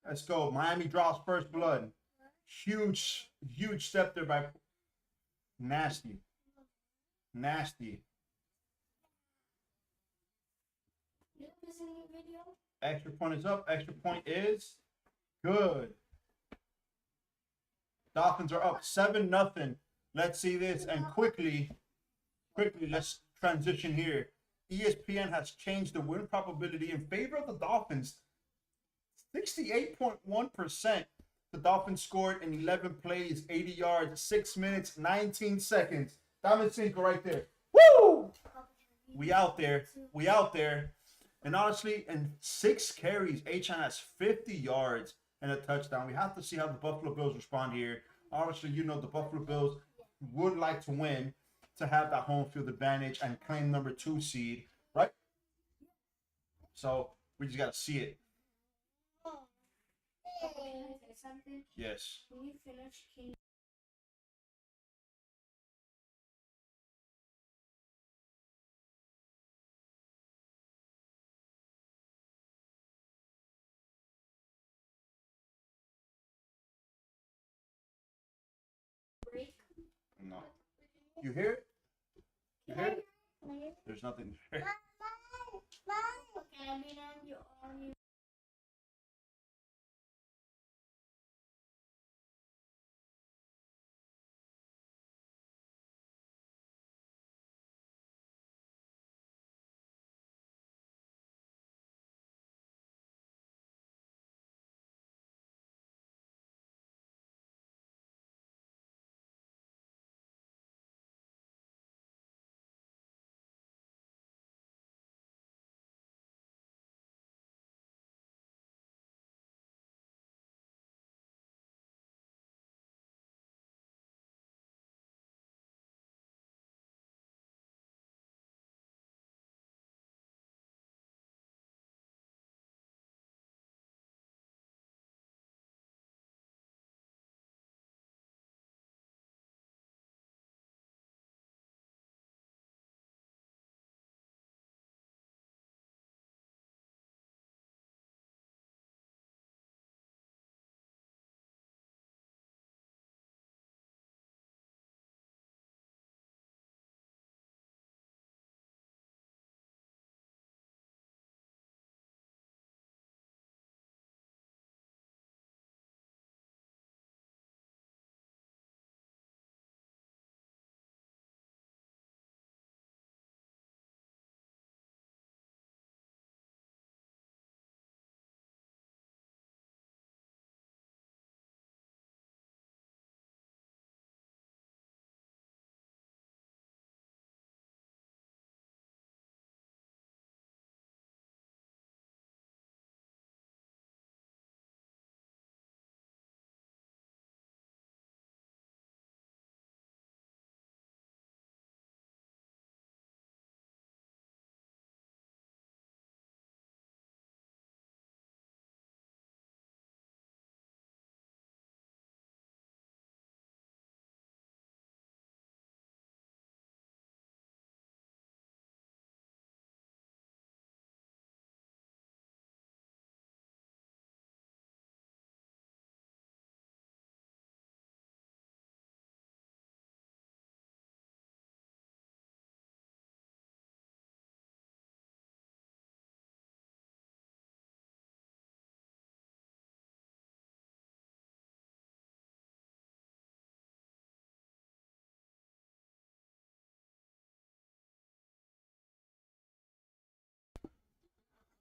Let's go. Miami draws first blood. Huge step there by Nasty. Extra point is up. Extra point is good. Dolphins are up 7-0. Let's see this and quickly, let's transition here. ESPN has changed the win probability in favor of the Dolphins. 68.1%. The Dolphins scored in 11 plays, 80 yards, 6 minutes, 19 seconds. Dame 5 right there. Woo! We out there. And honestly, in 6 carries, Achan has 50 yards and a touchdown. We have to see how the Buffalo Bills respond here. Obviously, you know the Buffalo Bills would like to win to have that home field advantage and claim number 2 seed, right? So we just got to see it. Yes. When you finish, no. You hear it? You hear it? There's nothing there.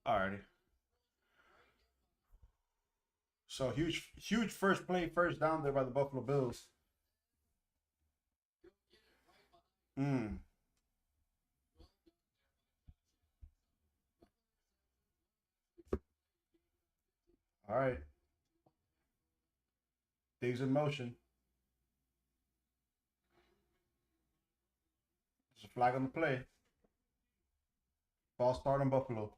Alrighty. So huge first play, first down there by the Buffalo Bills. Mm. All right. Things in motion. There's a flag on the play. Ball start on Buffalo.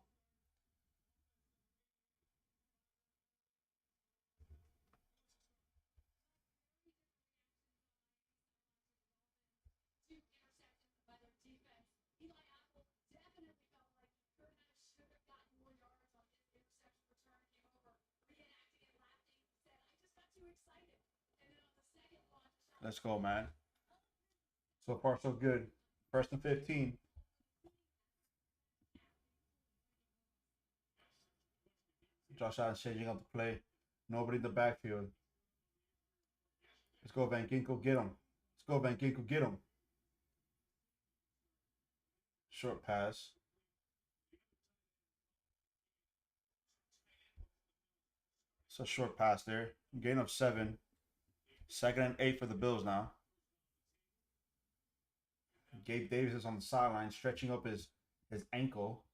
Let's go, man. So far, so good. First and 15. Josh Allen changing up the play. Nobody in the backfield. Let's go, Van Ginkel. Get him. Let's go, Van Ginkel. Get him. Short pass. It's a short pass there. Gain of 7. Second and 8 for the Bills now. Gabe Davis is on the sideline, stretching up his ankle.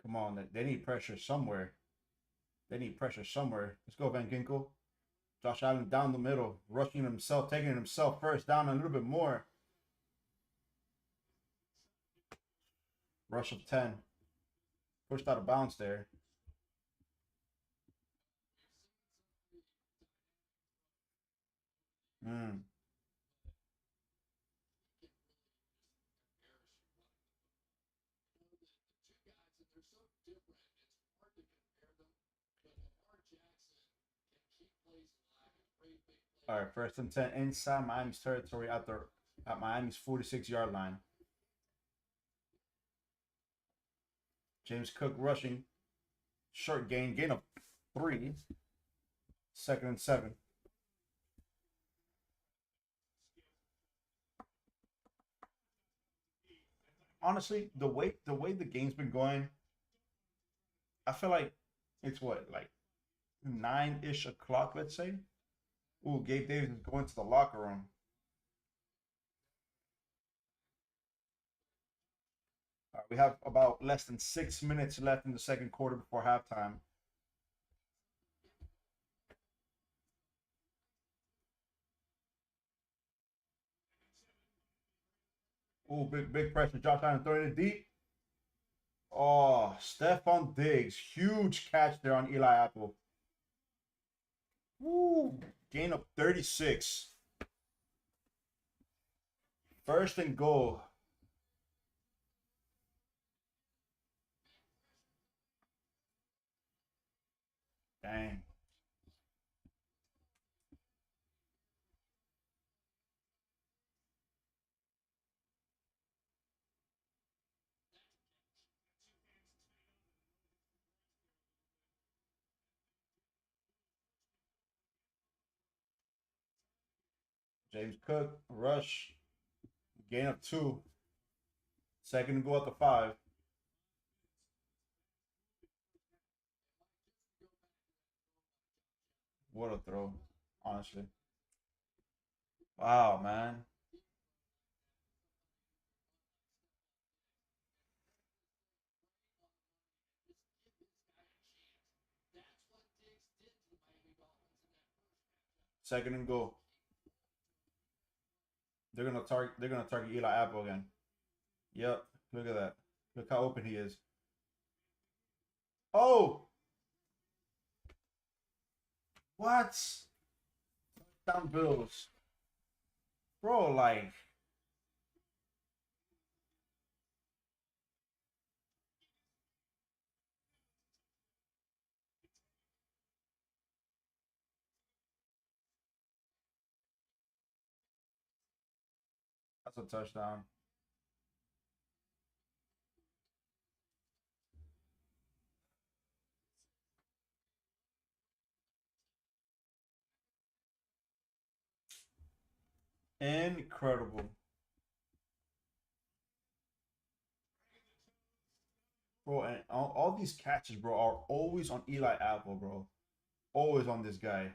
Come on, they need pressure somewhere. They need pressure somewhere. Let's go, Van Ginkel. Josh Allen down the middle, rushing himself, taking himself first down a little bit more. Rush of 10. Pushed out of bounds there. Mm. All right, first and 10 inside Miami's territory at Miami's 46-yard line. James Cook rushing. Short gain of 3. Second and 7. Honestly, the way the game's been going, I feel like it's what, like 9-ish o'clock, let's say. Ooh, Gabe Davis is going to the locker room. We have about less than 6 minutes left in the second quarter before halftime. Ooh, big pressure. Josh Allen throwing it deep. Oh, Stephon Diggs. Huge catch there on Eli Apple. Woo. Gain of 36. First and goal. Dang. James Cook, rush. Gain of 2. Second and goal at the 5. What a throw, honestly. Wow, man. Second and goal. They're gonna target Eli Apple again. Yep. Look at that. Look how open he is. Oh, what? Down Bills. Bro, like, that's a touchdown. Incredible. Bro, and all these catches, bro, are always on Eli Apple, bro. Always on this guy.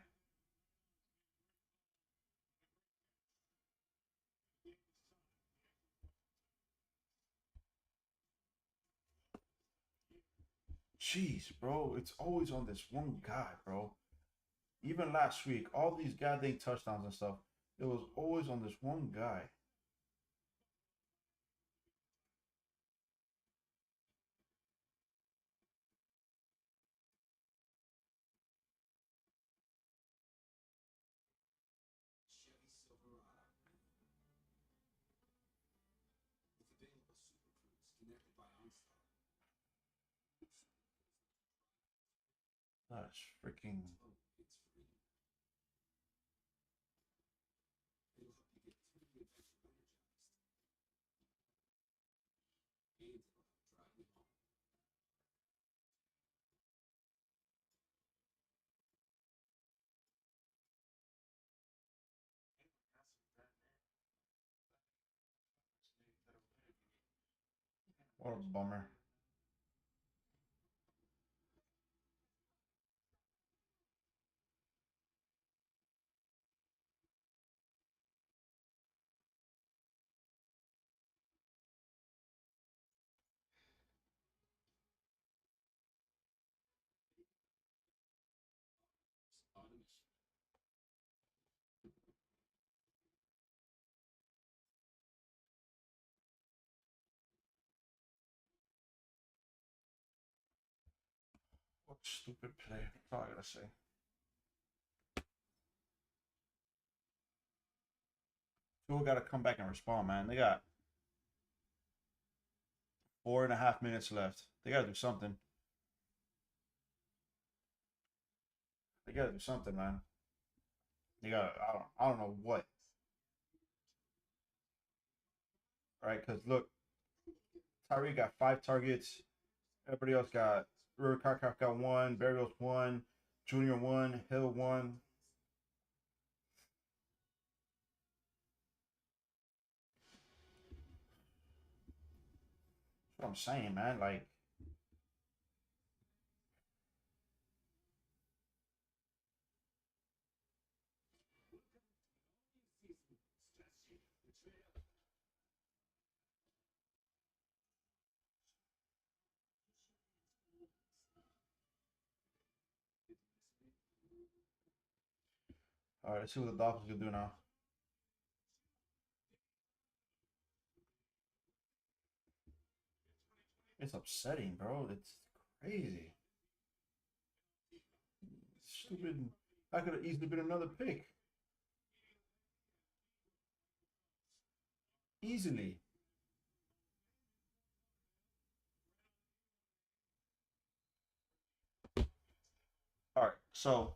Jeez, bro. It's always on this one guy, bro. Even last week, all these goddamn touchdowns and stuff, it was always on this one guy. That's freaking. What a bummer. What stupid play. That's all I gotta say. People gotta come back and respond, man. They got 4.5 minutes left. They gotta do something. They gotta do something, man. They gotta. I don't know what. Right? Because look, Tyree got 5 targets. Everybody else got. River Carcroft got 1. Barrios 1. Junior 1. Hill 1. That's what I'm saying, man. Like, all right, let's see what the Dolphins can do now. It's upsetting, bro. It's crazy. Stupid. That could have easily been another pick. Easily. All right, so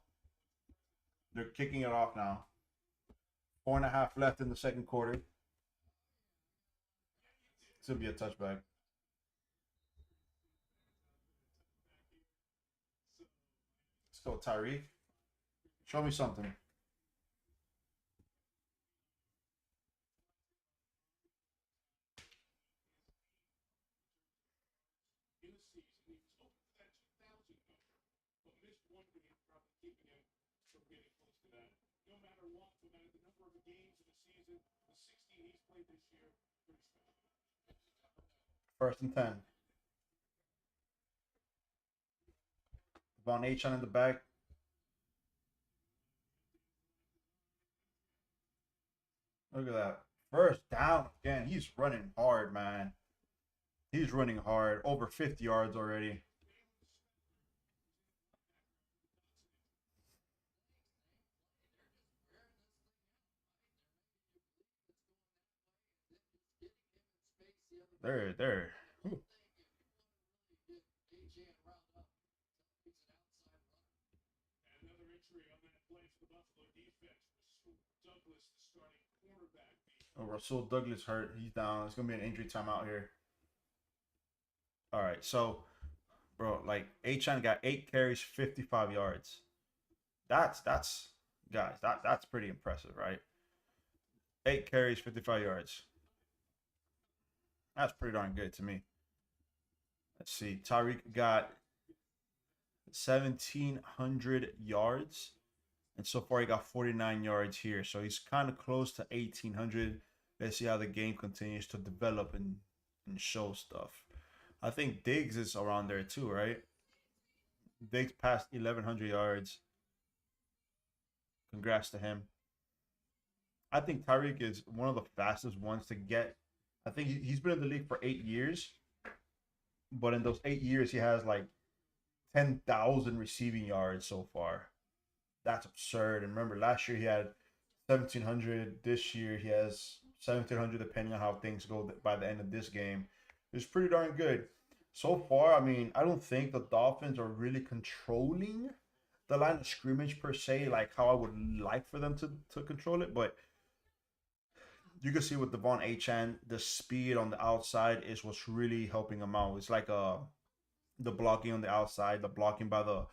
they're kicking it off now. 4.5 left in the second quarter. This will be a touchback. Let's go, Tyreek. Show me something. First and 10. Von H in the back. Look at that. First down again. He's running hard, man. He's running hard. Over 50 yards already. There. Ooh. Oh, Russell Douglas hurt. He's down. It's gonna be an injury timeout here. All right, so bro, like Achan got 8 carries, 55 yards. That's guys, that's pretty impressive, right? 8 carries, 55 yards. That's pretty darn good to me. Let's see. Tyreek got 1,700 yards. And so far, he got 49 yards here. So he's kind of close to 1,800. Let's see how the game continues to develop and show stuff. I think Diggs is around there too, right? Diggs passed 1,100 yards. Congrats to him. I think Tyreek is one of the fastest ones to get. I think he's been in the league for 8 years. But in those 8 years, he has like 10,000 receiving yards so far. That's absurd. And remember, last year he had 1,700. This year he has 1,700, depending on how things go by the end of this game. It's pretty darn good. So far, I mean, I don't think the Dolphins are really controlling the line of scrimmage per se, like how I would like for them to control it. But you can see with Devon Achane, the speed on the outside is what's really helping him out. It's like the blocking on the outside, the blocking by the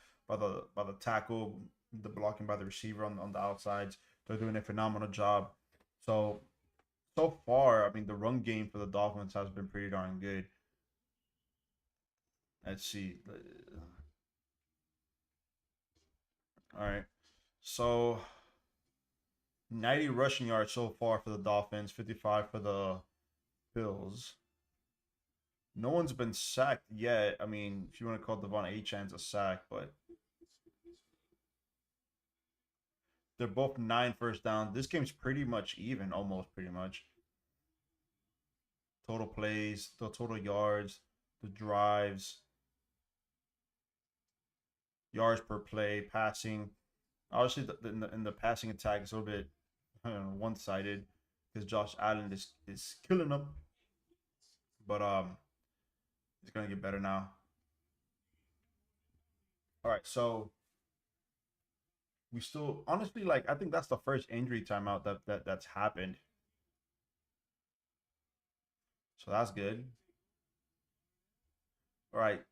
tackle, the blocking by the receiver on the outsides. They're doing a phenomenal job. So far, I mean, the run game for the Dolphins has been pretty darn good. Let's see. All right. So 90 rushing yards so far for the Dolphins, 55 for the Bills. No one's been sacked yet. I mean, if you want to call Devon Achane's a sack, but they're both 9 first down. This game's pretty much even, almost pretty much. Total plays, the total yards, the drives, yards per play, passing. Obviously, in the passing attack, it's a little bit one-sided because Josh Allen is killing them. But it's gonna get better now. All right, so we still honestly like I think that's the first injury timeout that's happened. So that's good. All right.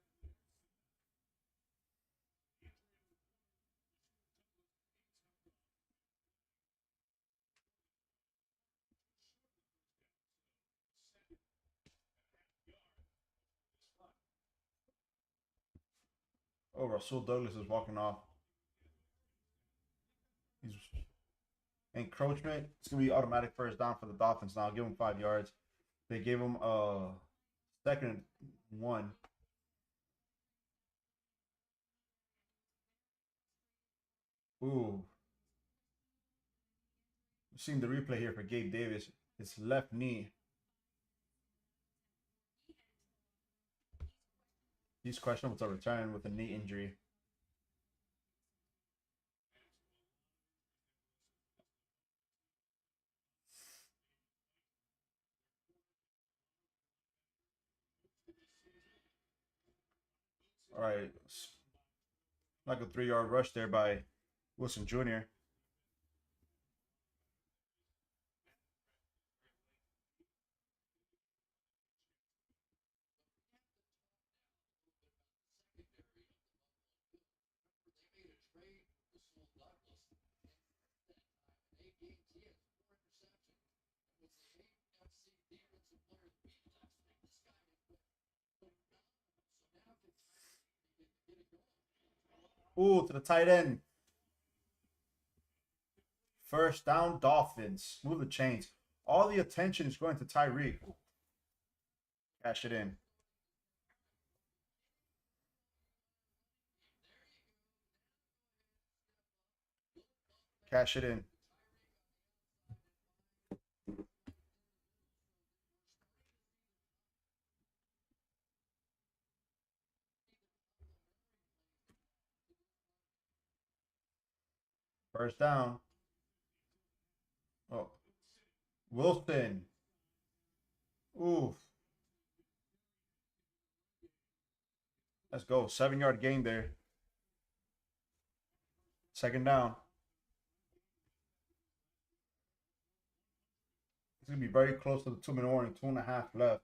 Oh, Rasul Douglas is walking off. He's encroachment. It's gonna be automatic first down for the Dolphins now. Give him 5 yards. They gave him a second one. Ooh. We've seen the replay here for Gabe Davis. His left knee. He's questionable to return with a knee injury. All right. Like a 3-yard rush there by Wilson Jr. Ooh, to the tight end. First down, Dolphins. Move the chains. All the attention is going to Tyreek. Cash it in. Cash it in. First down. Oh. Wilson. Oof. Let's go. 7-yard gain there. Second down. It's going to be very close to the 2-minute warning. 2.5 left.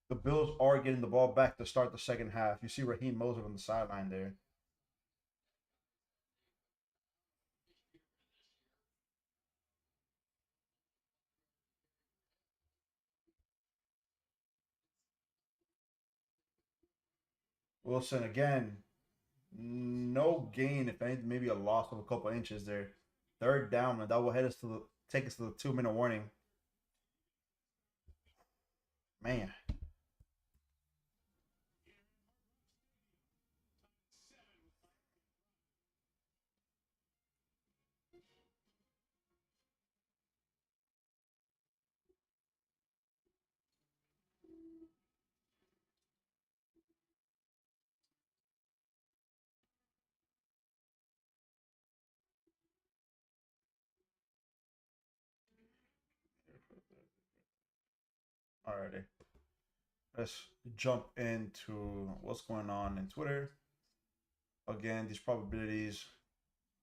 The Bills are getting the ball back to start the second half. You see Raheem Mostert on the sideline there. Wilson again. No gain, if anything, maybe a loss of a couple inches there. Third down, and that will take us to the 2 minute warning. Man. Alrighty. Let's jump into what's going on in Twitter. Again, these probabilities,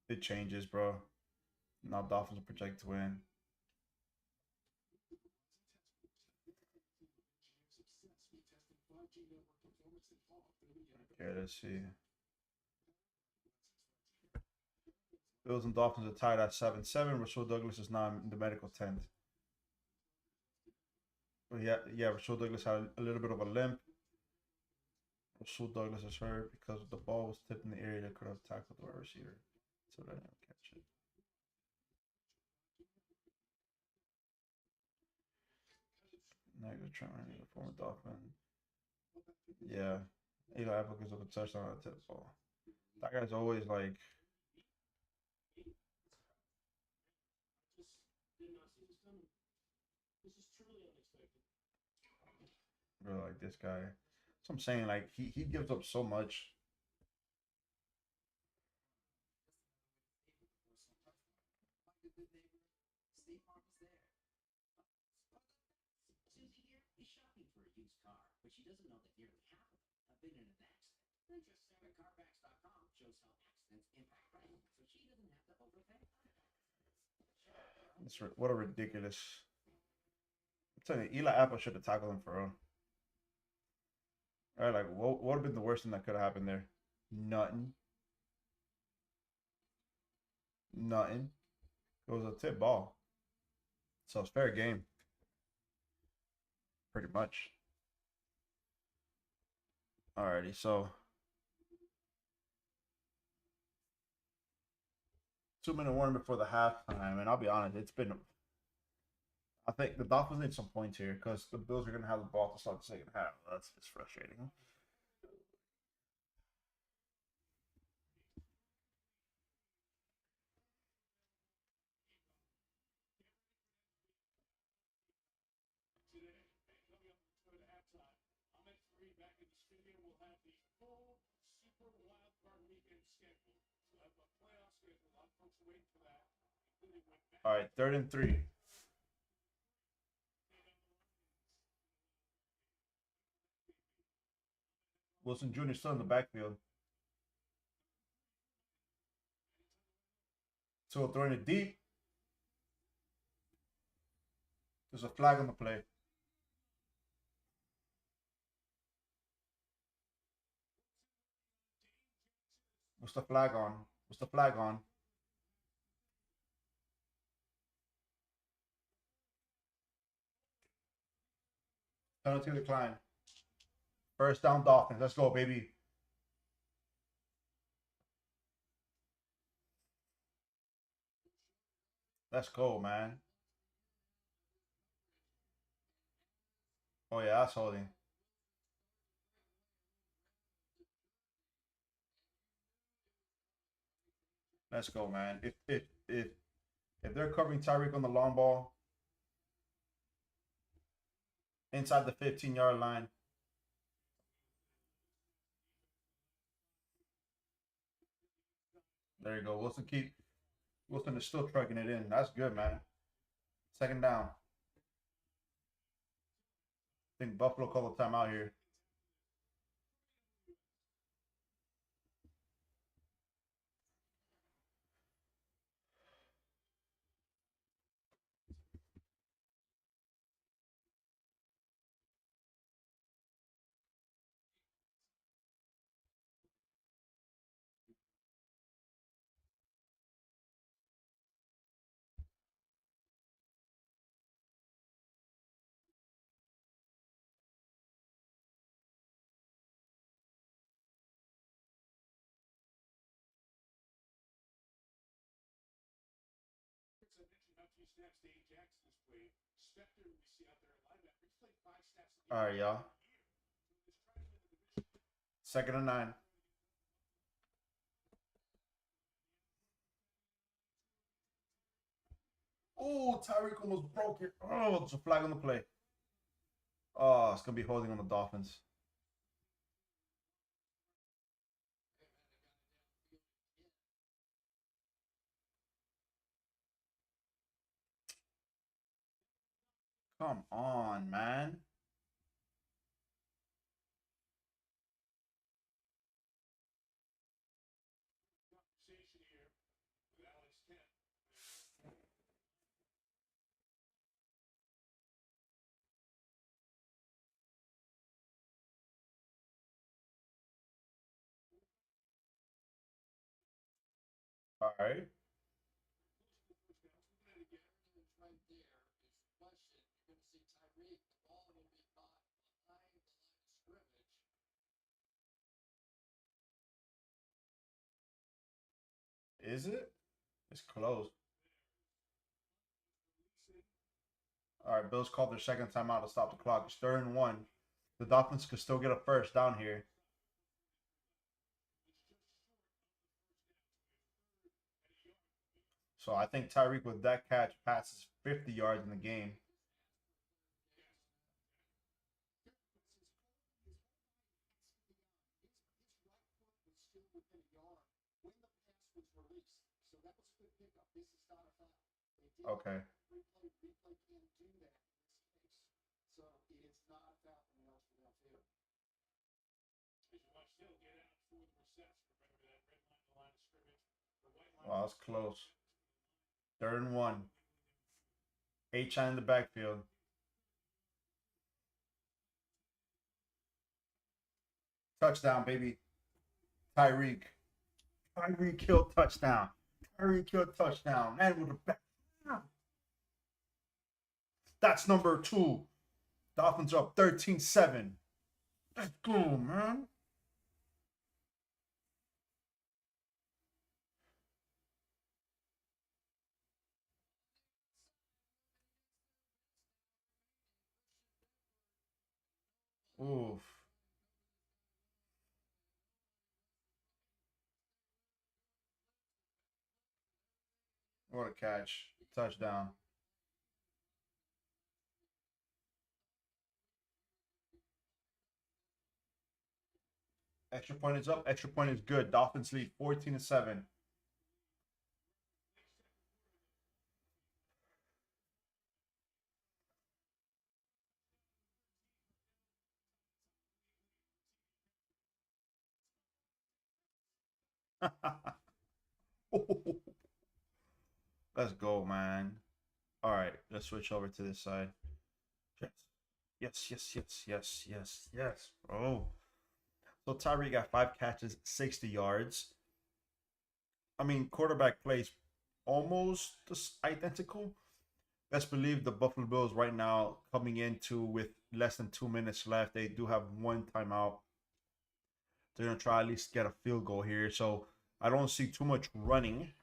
it changes, bro. Now Dolphins are projected to win. Okay, let's see. Bills and Dolphins are tied at 7-7. Rasul Douglas is now in the medical tent. But yeah, Rasul Douglas had a little bit of a limp. Rasul Douglas is hurt because the ball was tipped in the area that could have tackled the receiver. So they didn't catch it. Negative Trent Henry, the former Dolphin. Yeah. Eli Apple gives up a touchdown on a tip ball. That guy's always like bro, like this guy. So I'm saying like he gives up so much. What a ridiculous. I'm telling you, Eli Apple should have tackled him for real. All right, like what would have been the worst thing that could have happened there? Nothing. Nothing. It was a tip ball. So it's fair game. Pretty much. Alrighty, so 2 minute warning before the halftime, and I'll be honest, it's been. I think the Dolphins need some points here because the Bills are going to have the ball to start the second half. That's just frustrating. All right, 3rd and 3. Wilson Jr. still in the backfield. So throwing it deep. There's a flag on the play. What's the flag on? What's the flag on? Penalty decline. First down, Dolphins. Let's go, baby. Let's go, man. Oh yeah, that's holding. Let's go, man. If they're covering Tyreek on the long ball inside the 15-yard line, there you go. Wilson is still trucking it in. That's good, man. Second down. I think Buffalo called a timeout here. All right, y'all. 2nd and 9. Oh, Tyreek almost broke it. Oh, it's a flag on the play. Oh, it's going to be holding on the Dolphins. Come on, man. All right. Is it? It's close. All right, Bills called their second timeout to stop the clock. It's 3rd and 1. The Dolphins could still get a first down here. So I think Tyreek with that catch passes 50 yards in the game. Okay. Wow, that's close. 3rd and 1. H-Shine in the backfield. Touchdown, baby. Tyreek. Tyreek Hill touchdown. Tyreek Hill touchdown. Man with the back. That's number 2. Dolphins are up 13-7. Let's go, man. Oof. What a catch. Touchdown. Extra point is up. Extra point is good. Dolphins lead 14-7. Let's go, man. All right, let's switch over to this side. Yes, yes, yes, yes, yes, yes. Oh, so Tyree got 5 catches, 60 yards. I mean, quarterback plays almost identical. Let's believe the Buffalo Bills right now coming into with less than 2 minutes left. They do have one timeout. They're gonna try at least get a field goal here. So I don't see too much running.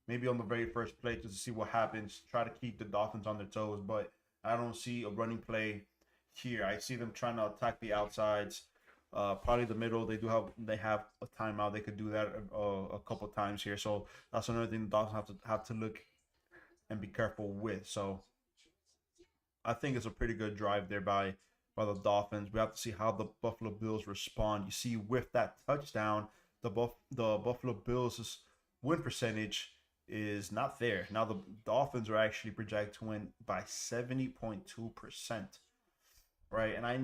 Maybe on the very first play just to see what happens. Try to keep the Dolphins on their toes, but I don't see a running play here. I see them trying to attack the outsides. Probably the middle. They have a timeout. They could do that a couple times here. So that's another thing the Dolphins have to look and be careful with. So I think it's a pretty good drive there by the Dolphins. We have to see how the Buffalo Bills respond. You see, with that touchdown, the Buffalo Bills' win percentage is not there. Now the Dolphins are actually projected to win by 70.2%. Right, and I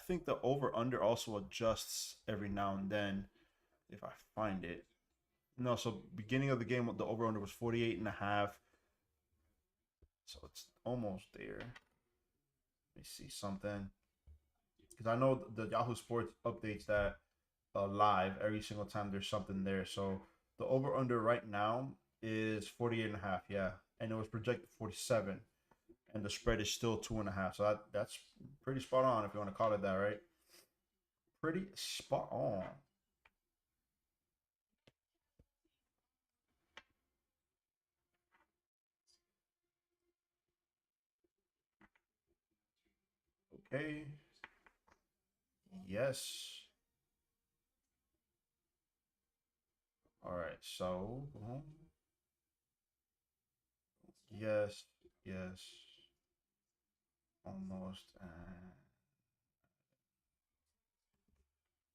think the over under also adjusts every now and then if I find it. No, so beginning of the game, the over under was 48.5. So it's almost there. Let me see something. Because I know the Yahoo Sports updates that live every single time there's something there. So the over under right now is 48.5. Yeah. And it was projected 47. And the spread is still 2.5. So that's pretty spot on if you want to call it that, right? Pretty spot on. Okay. Yes. All right. So, yes, yes, almost.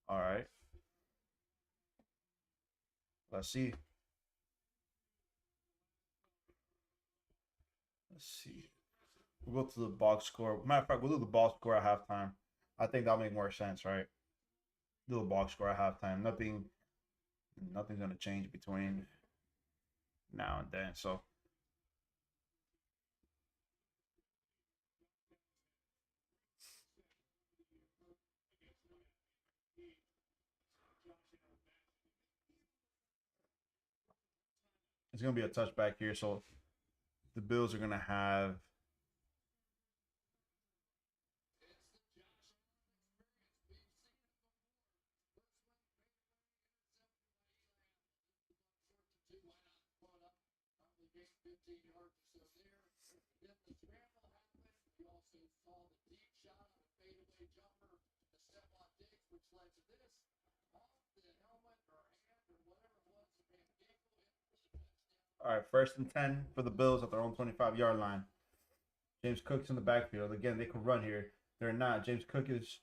All right. Let's see. Let's see. We'll go to the box score. Matter of fact, we'll do the box score at halftime. I think that'll make more sense, right? Do the box score at halftime. Nothing's gonna change between now and then. So it's gonna be a touchback here. So the Bills are gonna have. All right, 1st and 10 for the Bills at their own 25-yard line. James Cook's in the backfield. Again, they could run here. They're not. James Cook is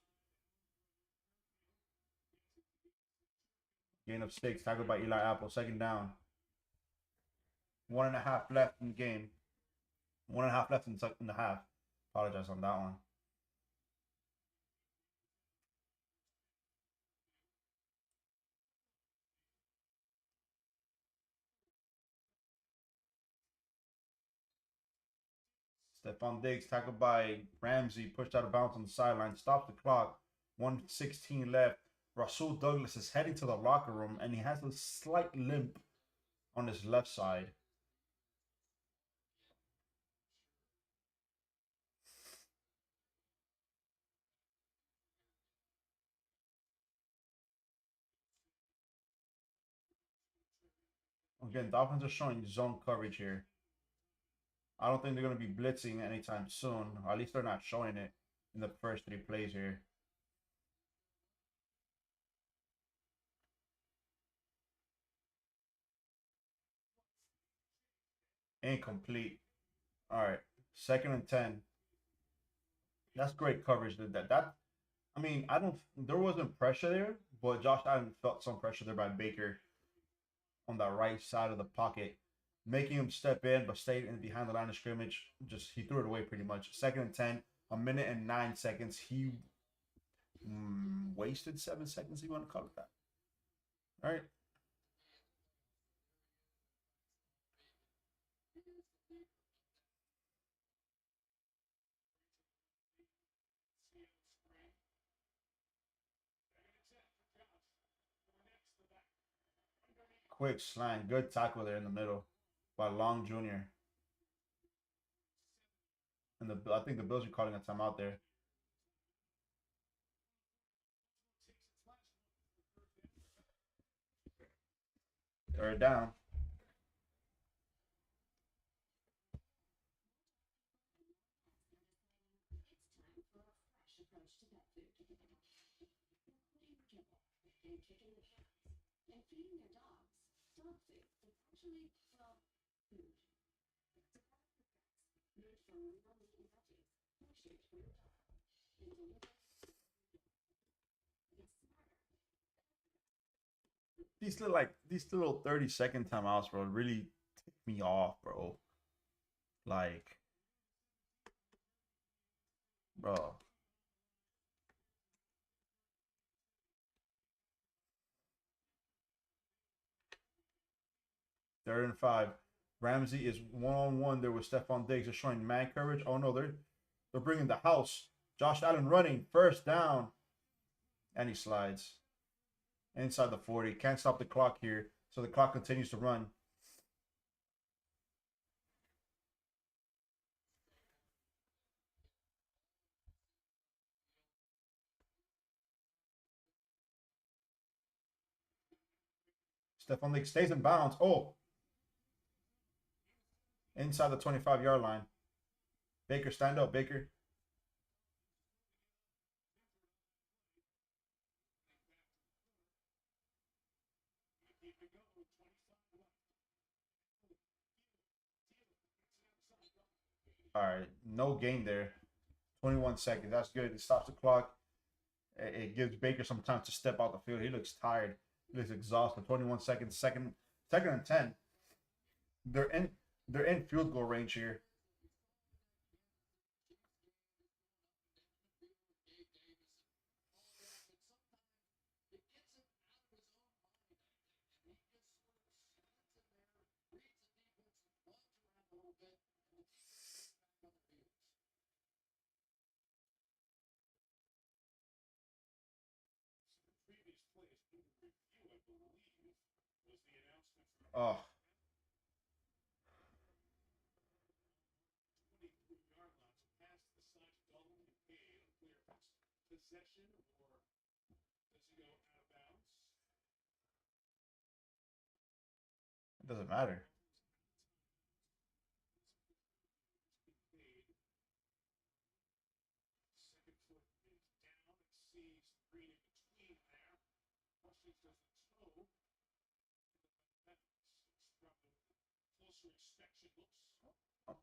gain of 6, tackled by Eli Apple. 2nd down. 1.5 left in the game. 1.5 left in the half. Apologize on that one. Stephon Diggs tackled by Ramsey, pushed out of bounds on the sideline, stopped the clock. 1:16 left. Rasul Douglas is heading to the locker room, and he has a slight limp on his left side. Again, Dolphins are showing zone coverage here. I don't think they're going to be blitzing anytime soon. Or at least they're not showing it in the first 3 plays here. Incomplete. All right. 2nd and 10. That's great coverage. I mean, I don't. There wasn't pressure there, but Josh Allen felt some pressure there by Baker on the right side of the pocket, making him step in but stay in behind the line of scrimmage. Just he threw it away pretty much. 2nd and 10, 1:09. He wasted 7 seconds. You want to call it that? All right. Quick slant, good tackle there in the middle by Long Jr. And I think the Bills are calling a timeout there. Third down. These little 30-second timeouts, bro, really tick me off, bro. Like, bro. 3rd and 5. Ramsey is one-on-one there with Stephon Diggs. They're showing man coverage. Oh no, they're bringing the house. Josh Allen running, 1st down, and he slides inside the 40. Can't stop the clock here, so the clock continues to run. Stephon Diggs stays in bounds. Oh, inside the 25-yard line. Baker, stand up, Baker. All right, no gain there. 21 seconds. That's good. It stops the clock. It gives Baker some time to step out the field. He looks tired. He looks exhausted. 21 seconds. Second and 10. They're in they're in field goal range here. Oh, it doesn't matter.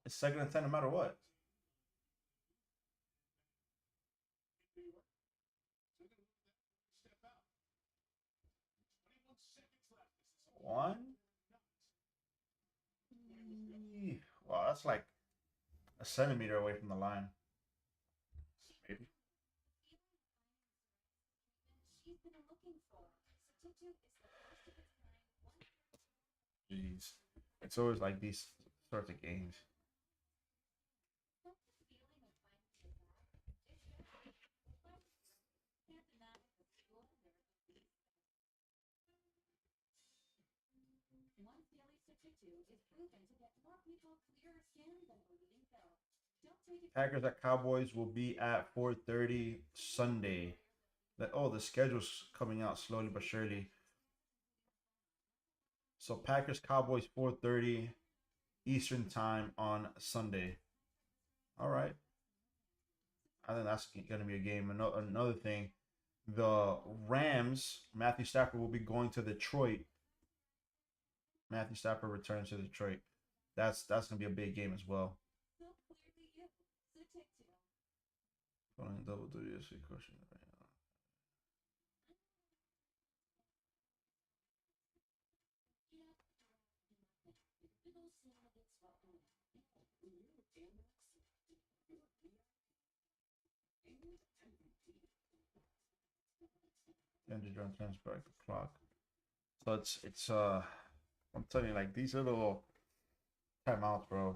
It's second and 10 no matter what. One. Wow, that's like a centimeter away from the line. Maybe. Jeez. It's always like these sorts of games. Packers at Cowboys will be at 4:30 Sunday. The schedule's coming out slowly but surely. So Packers Cowboys 4:30 Eastern time on Sunday. All right. I think that's going to be a game. Another thing, the Rams, Matthew Stafford will be going to Detroit. Matthew Stafford returns to Detroit. That's going to be a big game as well. Double WSC question. Ended run turns back the clock. So it's I'm telling you, like, these are little timeouts, bro.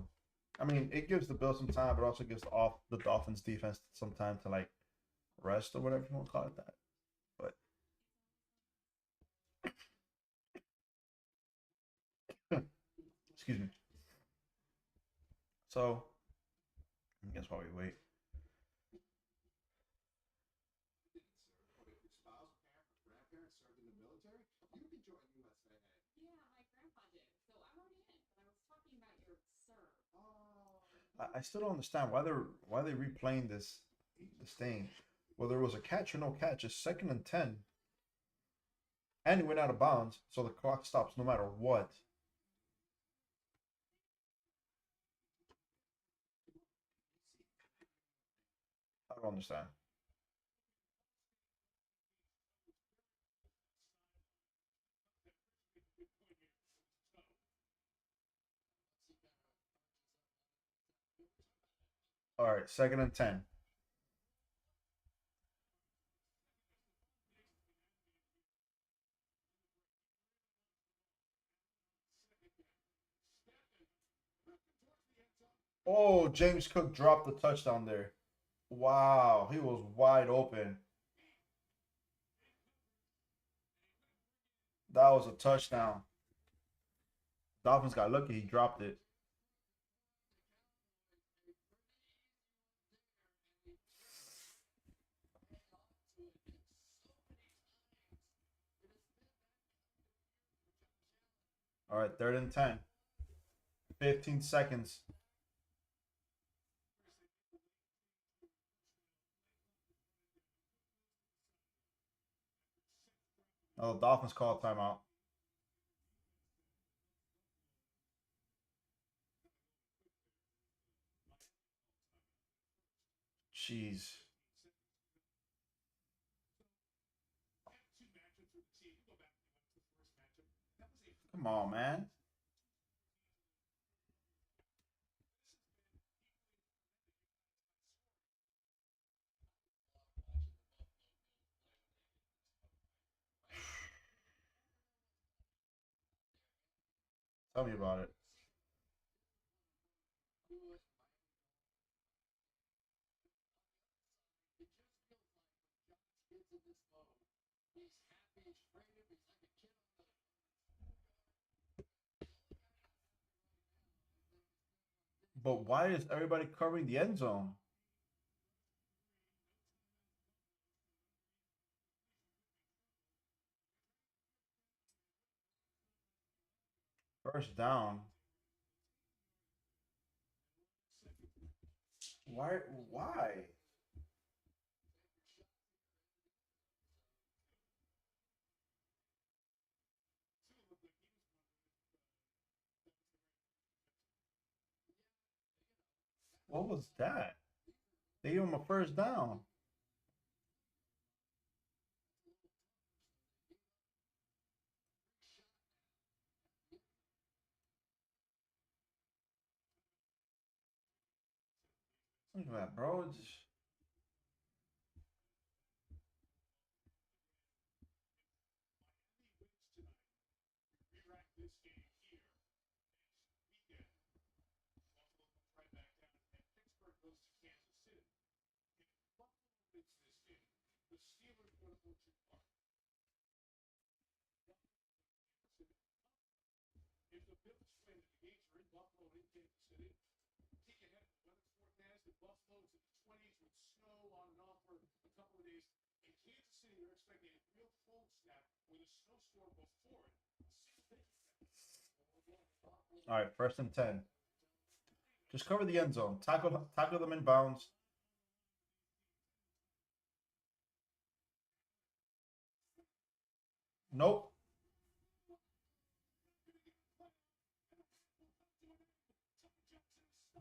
I mean, it gives the Bills some time, but also gives the Dolphins defense some time to like rest or whatever you want to call it that. But excuse me. So I guess while we wait. I still don't understand why they replaying this thing. Whether it was a catch or no catch, it's second and 10, and he went out of bounds, so the clock stops no matter what. I don't understand. All right, second and 10. Oh, James Cook dropped the touchdown there. Wow, he was wide open. That was a touchdown. Dolphins got lucky. He dropped it. All right, third and 10. 15 seconds. Oh, the Dolphins call timeout. Jeez. Come on, man. Tell me about it. But why is everybody covering the end zone? First down. Why? Why? What was that? They gave him a first down. Look at that, bro. Just, all right, first and 10. Just cover the end zone. Tackle them in bounds. Nope.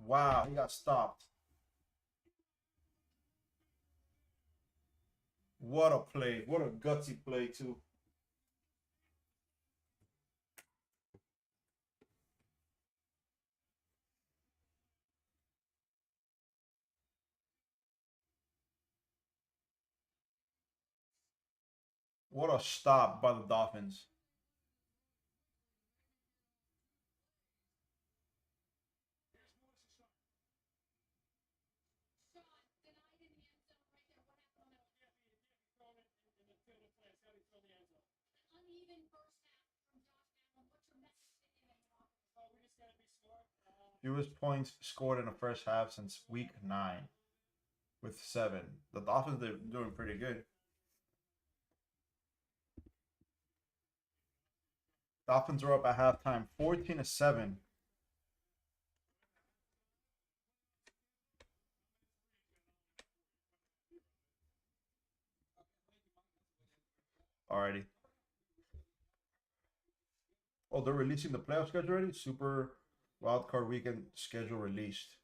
Wow, he got stopped. What a play. What a gutsy play, too. What a stop by the Dolphins. Fewest points scored in the first half since week 9 with 7. The Dolphins, they're doing pretty good. Dolphins are up at halftime 14-7. Alrighty. Oh, they're releasing the playoff schedule already? Super wildcard weekend schedule released.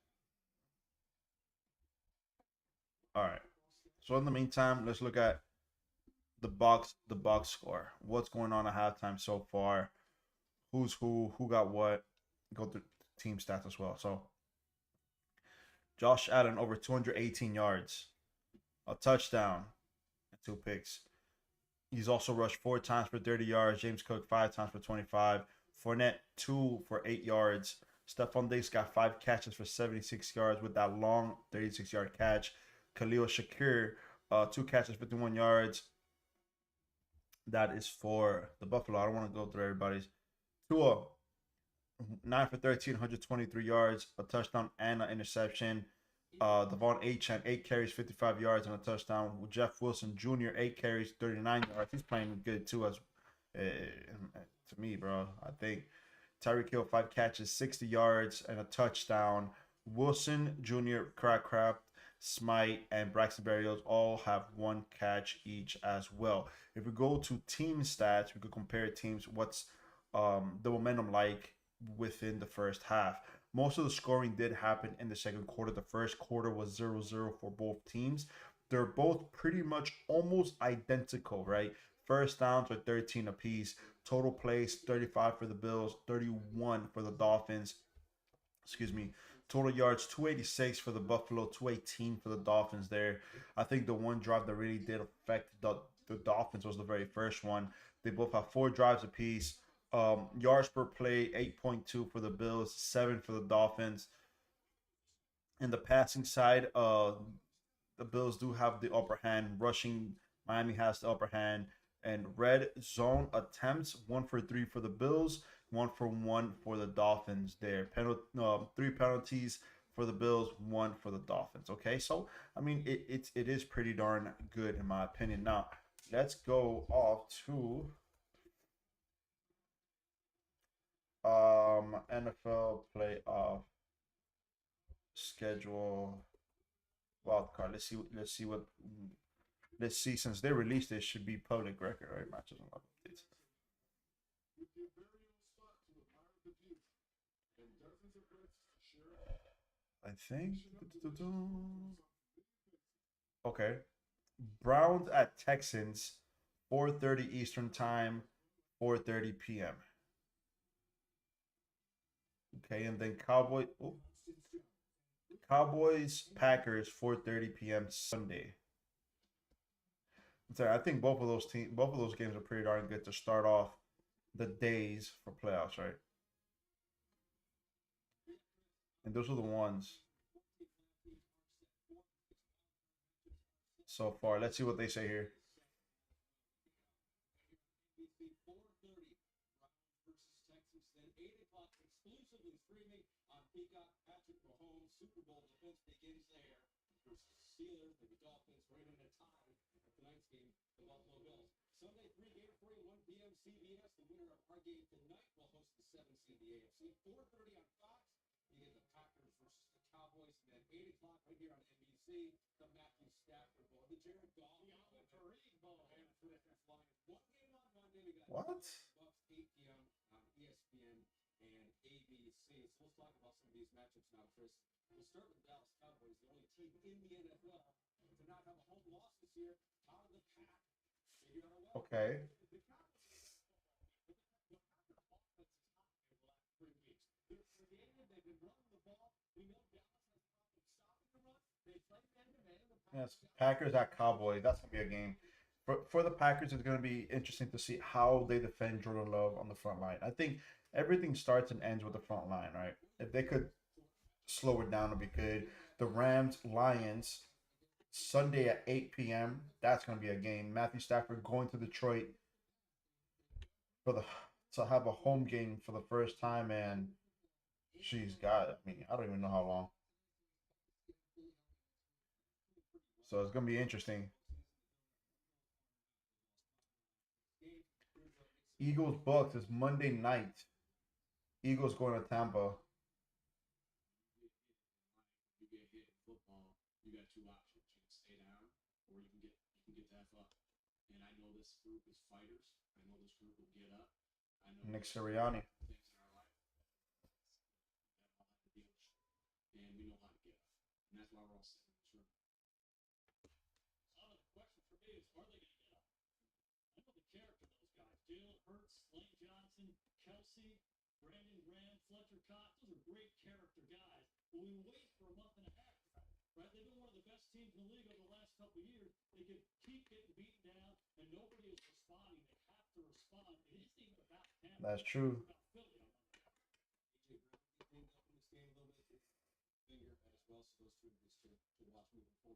Alright. So in the meantime, let's look at the box score. What's going on at halftime so far? Who's who got what? Go through team stats as well. So Josh Allen over 218 yards, a touchdown, and 2 picks. He's also rushed 4 times for 30 yards. James Cook 5 times for 25. Fournette 2 for 8 yards. Stephon Diggs got 5 catches for 76 yards with that long 36-yard catch. Khalil Shakir 2 catches, 51 yards. That is for the Buffalo. I don't want to go through everybody's. Tua 9 for 13, 123 yards, a touchdown and an interception. Devon Achane 8 carries, 55 yards and a touchdown. Jeff Wilson Jr. 8 carries, 39 yards. He's playing good too, as to me, bro. I think Tyreek Hill 5 catches, 60 yards and a touchdown. Wilson Jr., Crab, Smite, and Braxton Berrios all have 1 catch each as well. If we go to team stats, we could compare teams. What's the momentum like within the first half? most of the scoring did happen in the second quarter. The first quarter was 0-0 for both teams. They're both pretty much almost identical, right? First downs are 13 apiece. Total plays 35 for the Bills, 31 for the Dolphins. Excuse me. Total yards 286 for the Buffalo, 218 for the Dolphins there. I think the one drive that really did affect the Dolphins was the very first one. They both have 4 drives apiece. Yards per play 8.2 for the Bills, 7 for the Dolphins. In the passing side, the Bills do have the upper hand. Rushing, Miami has the upper hand. And red zone attempts, 1 for 3 for the Bills, 1 for 1 for the Dolphins there. 3 penalties for the Bills, 1 for the Dolphins. Okay, so I mean it is pretty darn good in my opinion. Now let's go off to NFL playoff schedule wildcard. Let's see, since they released it, should be public record, right? Matches and updates. I think. Okay. Browns at Texans, 4:30 Eastern time, 4:30 p.m. Okay, and then Cowboys Packers, 4:30 p.m. Sunday. I think both of those games are pretty darn good to start off the days for playoffs, right? And those are the ones so far. Let's see what they say here. Super Bowl defense begins there versus the Steelers, the Dolphins, right in a tie at tonight's game, the Buffalo Bills. Sunday, 3 games for you, 1 p.m. CBS. The winner of our game tonight will host the 7 seed the AFC. 4:30 on Fox. You get the Packers versus the Cowboys, and then 8 o'clock right here on NBC. The Matthew Stafford Bowl, the Jared Goff, the Tariq Bowl, and the Lions. 1 game on Monday. We got Bucks 8 p.m. on ESPN and ABC. So let's talk about some of these matchups now, Chris. We'll start with the Dallas Cowboys, the only team in the NFL to not have a home loss this year, out of the pack. Okay. Yes, Packers at Cowboys. That's gonna be a game. For the Packers, it's gonna be interesting to see how they defend Jordan Love on the front line. I think everything starts and ends with the front line, right? If they could slow it down, it'd be good. The Rams Lions Sunday at 8 p.m. That's gonna be a game. Matthew Stafford going to Detroit to have a home game for the first time, and I mean, I don't even know how long. So it's gonna be interesting. Eagles Bucks is Monday night. Eagles going to Tampa. Nick Sirianni. Jalen Hurts, Lane Johnson, Kelsey, Brandon Graham, Fletcher Cox. Those are great character guys. But we wait for a month and a half, right? They've been one of the best teams in the league over the last couple of years. They could keep getting beaten down, and nobody is responding. They have to respond. It isn't even about Tampa. That's true.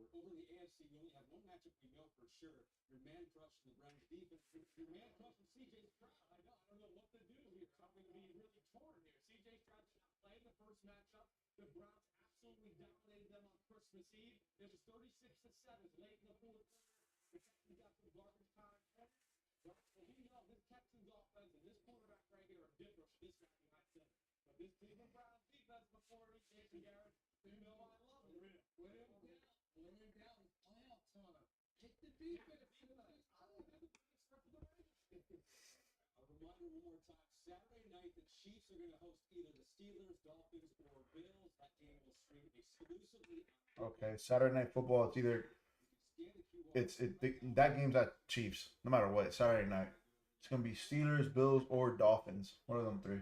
Over in the AFC, we only have one matchup we know for sure. Your man crush and the Browns defense. Your man crush and CJ Stroud. I don't know what to do here. I'm going to be really torn here. CJ Stroud did not play in the first matchup. The Browns absolutely dominated them on Christmas Eve. It was 36-7 late in the fourth quarter. The Texans got some garbage time. But we know this Texans offense and this quarterback right here are different from this guy behind center. But this Cleveland Browns defense before he Jason Garrett, you know I love it. Win it down. Win it down in playoff time. Take the defense tonight. I don't have the Reminder one more time. Saturday night, the Chiefs are going to host either the Steelers, Dolphins, or Bills. That game will stream exclusively. Okay, Saturday Night Football. It's either that game's at Chiefs. No matter what, Saturday night. It's gonna be Steelers, Bills, or Dolphins. One of them three.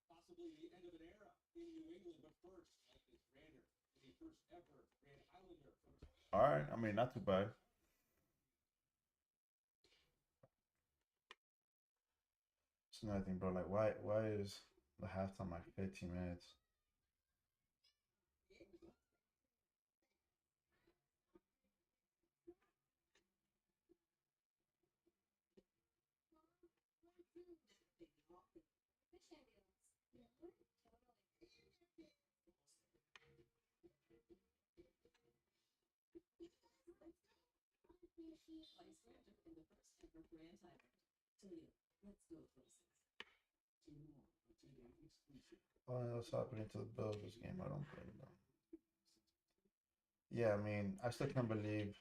Possibly the end of an era in New England, but first, like this Rander, the first ever Grand Islander from. All right, I mean, not too bad. It's another thing, bro. Like, why is the halftime like 15 minutes? What else happening to the Bills this game? I don't blame them. Yeah, I mean, I still can't believe.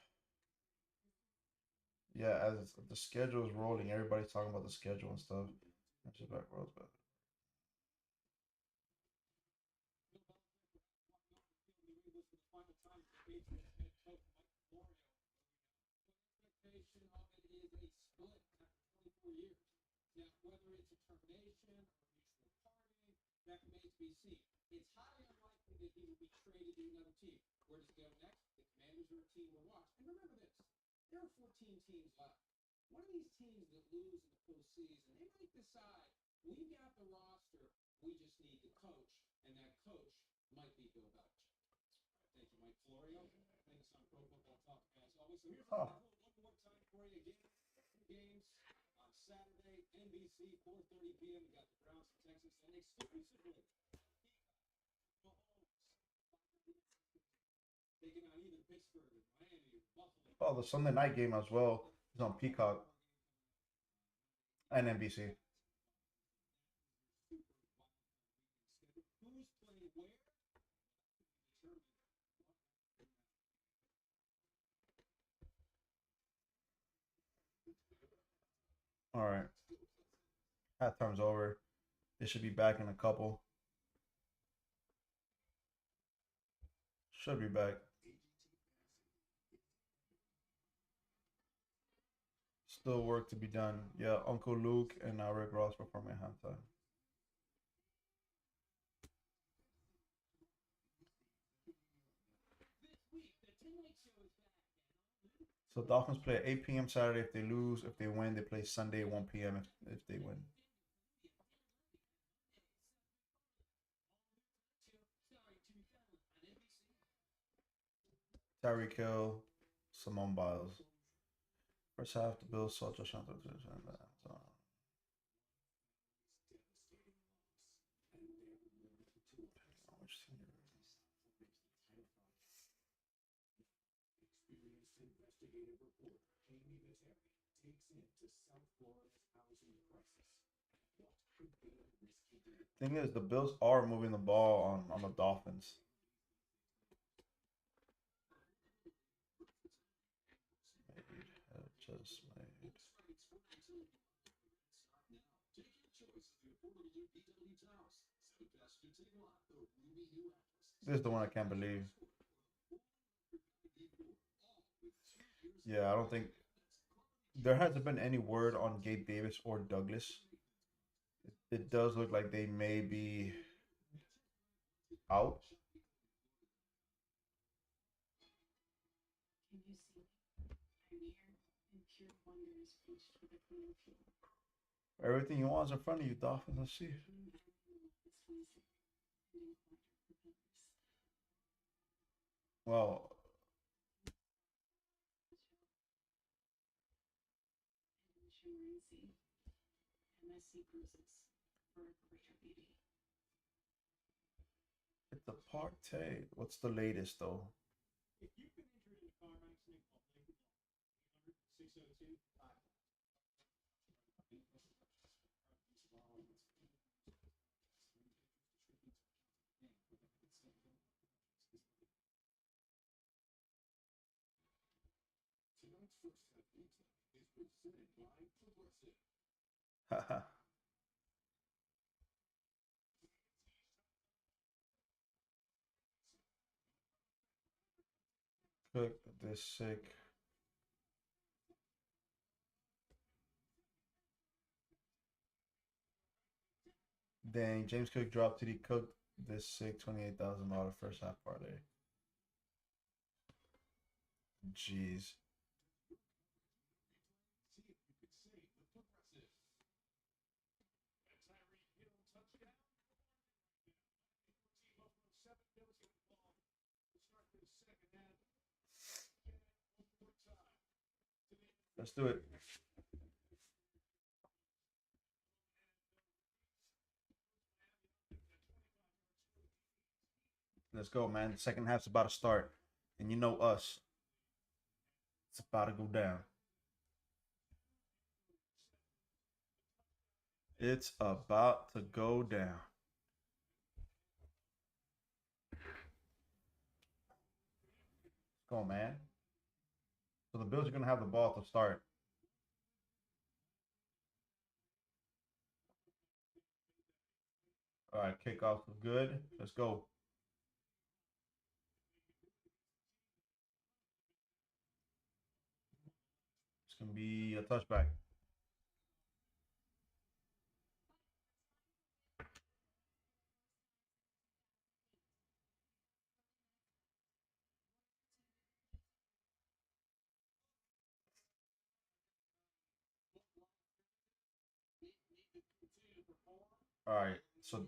Yeah, as the schedule is rolling, everybody's talking about the schedule and stuff. I'm just back rolls, but Expectation of it is a split after 24 years. Now, whether it's a termination or mutual parting, that remains to be seen. It's highly unlikely that he will be traded to another team. Where does he go next? The Commanders are a team we'll watch. And remember this, there are 14 teams left. One of these teams that lose in the postseason, they might decide, we've got the roster, we just need the coach, and that coach might be Bill Belichick. Thank you, Mike Florio. Thanks on Pro Football Talk, as always. So here's one more time for you again. Games on Saturday, NBC, 4:30 p.m. We got the Browns in Texas, and exclusively taking on either Pittsburgh, Miami, or Buffalo. oh, the Sunday night game as well is on Peacock and NBC. Who's playing where? All right, halftime's over. They should be back in a couple. Should be back. Still work to be done. Yeah, Uncle Luke and Rick Ross performing at halftime. So Dolphins play at 8 p.m. Saturday if they lose. If they win, they play Sunday at 1 p.m. if they win. Tyreek Hill, Simone Biles. First half, the Bills saw Josh Allen. Thing is, the Bills are moving the ball on the Dolphins. Just made. This is the one I can't believe. Yeah, I don't think there hasn't been any word on Gabe Davis or Douglas. It does look like they may be out. Everything you want is in front of you, Dolphins. Let's see. Well, it's a partay. What's the latest though? If you've been injured in a car accident, call Blake 602 5. Haha. Cook this sick. Dang, James Cook dropped TD Cook this sick $28,000 first half parlay. Jeez. Let's do it. Let's go, man. The second half's about to start. And you know us. It's about to go down. It's about to go down. Let's go, man. So the Bills are going to have the ball to start. All right, kickoff was good. Let's go. It's going to be a touchback. All right, so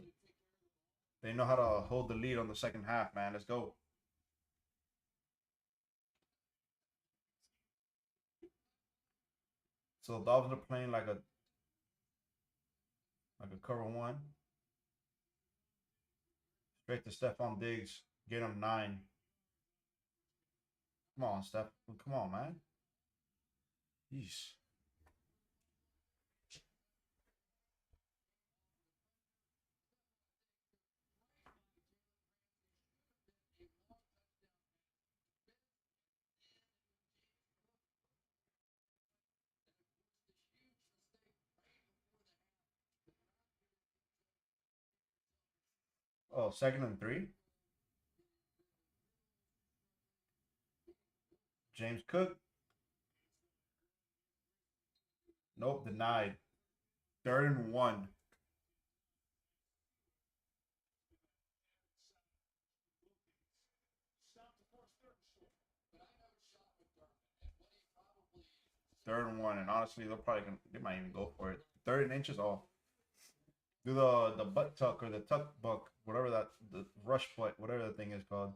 they know how to hold the lead on the second half, man. Let's go. So the Dolphins are playing like a cover one. Straight to Stephon Diggs. Get him 9. Come on, Steph. Come on, man. Yeesh. Oh, 2nd and 3. James Cook. Nope, denied. 3rd and 1. Third and 1, and honestly, they might even go for it. 3rd inches off. Do the butt tuck or the tuck buck, whatever the rush butt, whatever the thing is called.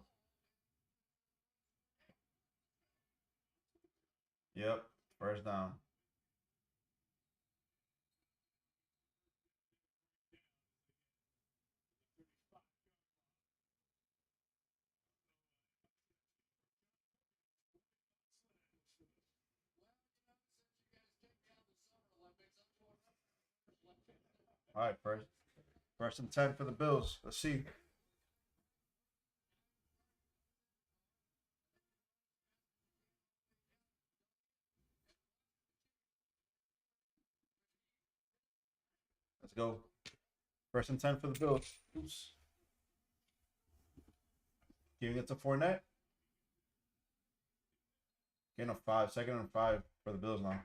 Yep, first down. All right, first and 10 for the Bills. Let's see. Let's go. First and 10 for the Bills. Oops. Giving it to Fournette. Getting a 5. 2nd and 5 for the Bills now.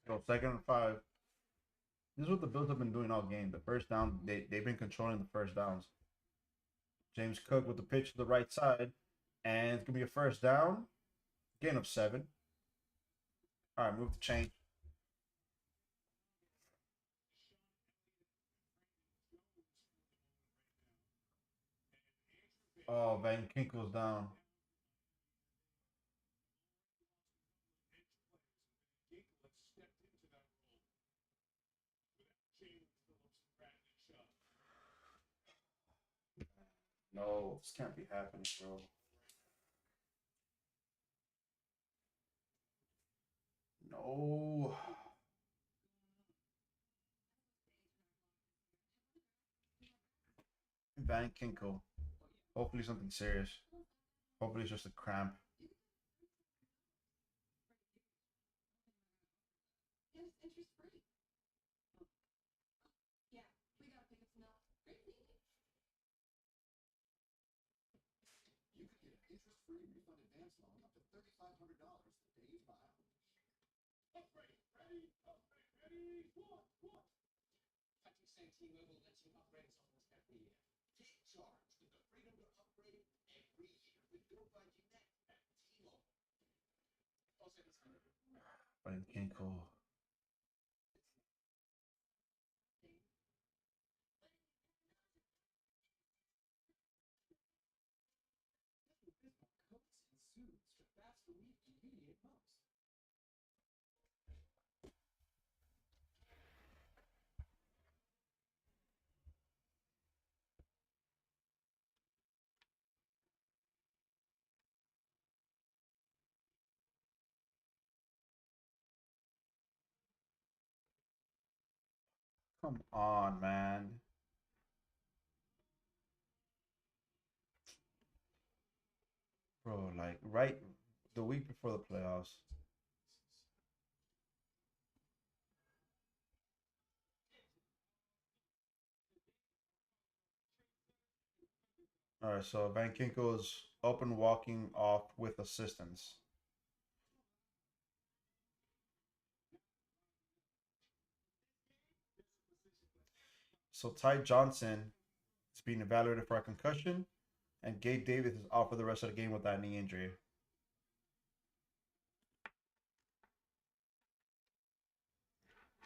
So 2nd and 5. This is what the Bills have been doing all game. The first down, they've been controlling the first downs. James Cook with the pitch to the right side. And it's going to be a first down. Gain of 7. All right, move the chain. Oh, Van Kinkel's down. No, this can't be happening, bro. No. Van Kinkel. Hopefully something serious. Hopefully it's just a cramp. You could get an interest-free refund advance loan up to $3,500 the day you buy. Upgrade, ready, one. Touching saying T-Mobile lets you upgrade its offers every year. Take charge with the freedom to upgrade every year with Go 5G Next at T-Mobile. Also, this one. Van Kinkel. Coats and suits for fast relief and immediate bumps. Come on, man. Bro, like right the week before the playoffs. All right, so Van Kinkel is up and walking off with assistance. So Ty Johnson is being evaluated for a concussion, and Gabe Davis is out for the rest of the game with that knee injury.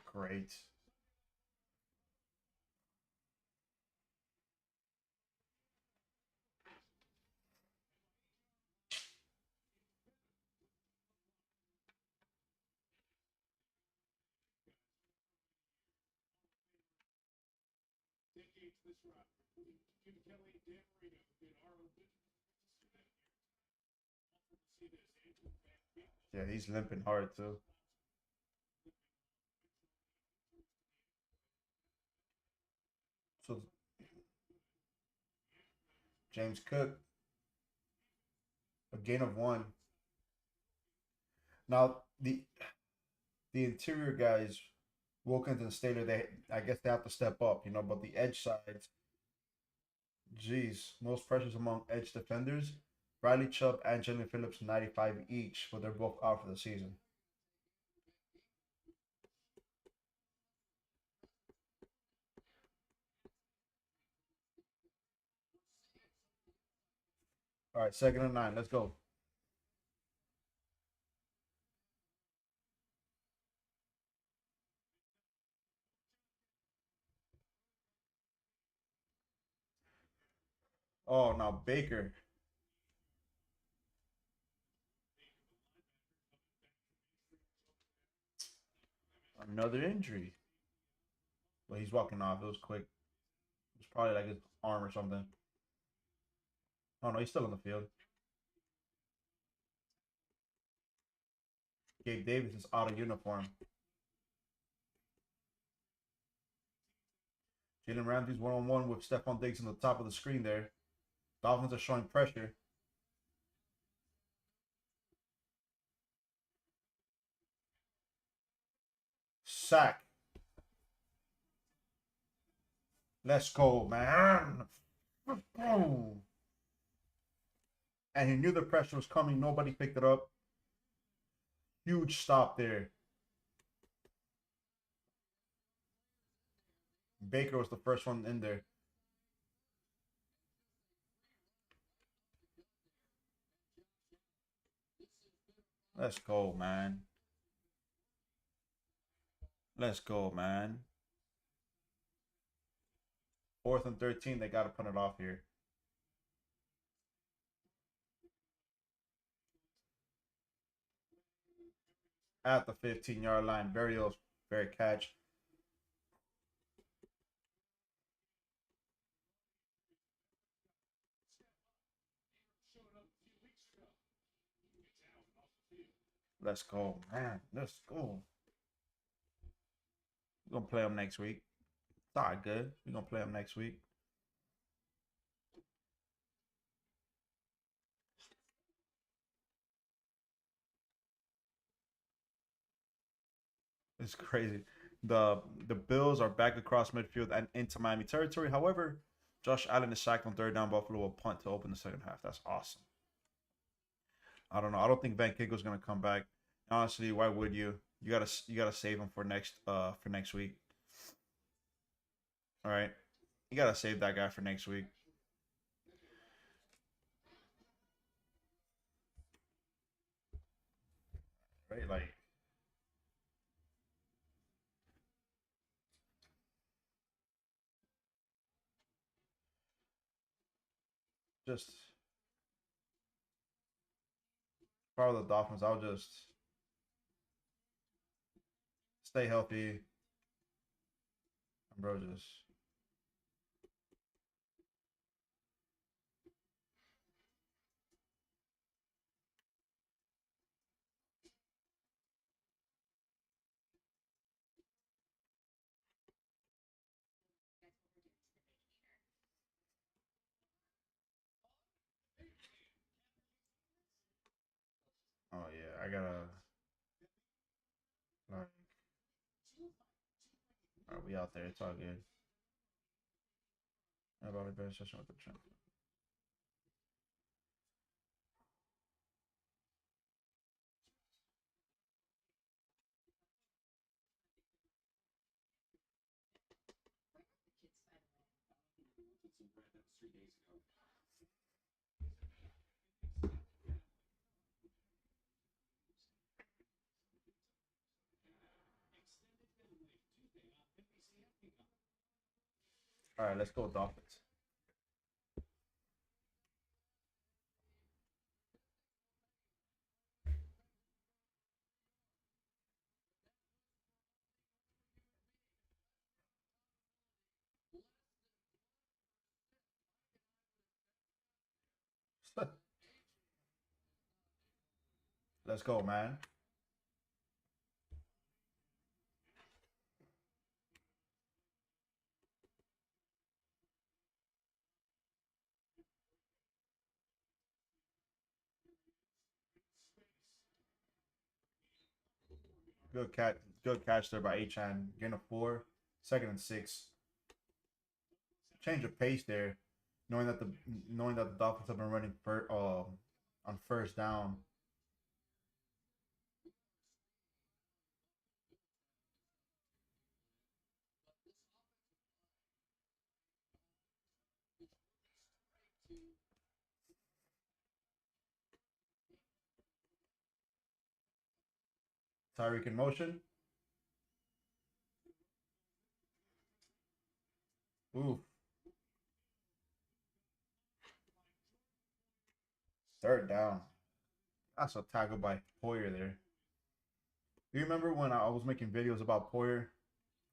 Great. Decades this route, including Jim Kelly, Dan Marino, did our own business. See this, Andrew Van Ginkel. Yeah, he's limping hard too. So James Cook, a gain of 1. Now the interior guys, Wilkins and Stater, they I guess they have to step up, but the edge sides, geez, most pressures among edge defenders. Riley Chubb and Jalen Phillips 95 each, but they're both out for the season. All right, 2nd and 9. Let's go. Oh, now Baker. Another injury. But he's walking off. It was quick. It was probably like his arm or something. Oh no, he's still in the field. Gabe Davis is out of uniform. Jalen Ramsey's one-on-one with Stephon Diggs on the top of the screen there. Dolphins are showing pressure. Sack. Let's go, man. And he knew the pressure was coming. Nobody picked it up. Huge stop there. Baker was the first one in there. Let's go, man. Let's go, man. 4th and 13. They got to punt it off here. At the 15-yard line. Berrios, fair catch. Let's go, man. Let's go. We're gonna play them next week. It's all right, good. We're gonna play them next week. It's crazy. The Bills are back across midfield and into Miami territory. However, Josh Allen is sacked on third down. Buffalo will punt to open the second half. That's awesome. I don't know. I don't think Van Kinkle's gonna come back. Honestly, why would you? You gotta save him for next week. All right, you gotta save that guy for next week. Right, like just if I were the Dolphins, I'll just stay healthy, and bro. Just oh yeah, I gotta like. All right, we out there. It's all good. How about a better session with the champ? All right, let's go Dolphins. Let's go, man. Good catch there by Achan. Getting a 4, 2nd and 6. Change of pace there, knowing that the Dolphins have been running on first down. Tyreek in motion. Ooh, third down. That's a tackle by Poyer there. Do you remember when I was making videos about Poyer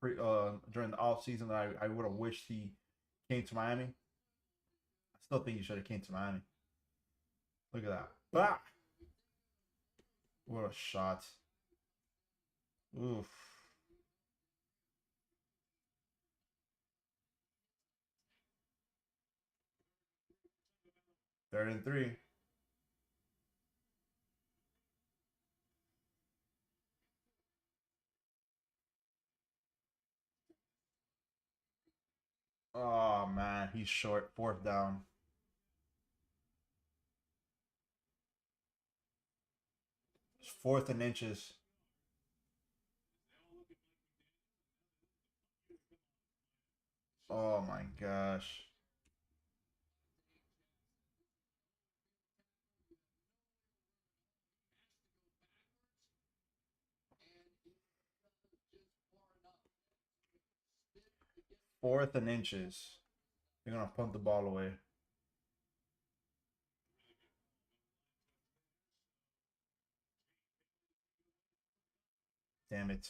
during the off season that I would have wished he came to Miami? I still think he should have came to Miami. Look at that. Bah! What a shot. Oof. 3rd and 3. Oh man, he's short. 4th down. It's 4th and inches. Oh my gosh. Fourth and inches. They're gonna punt the ball away. Damn it.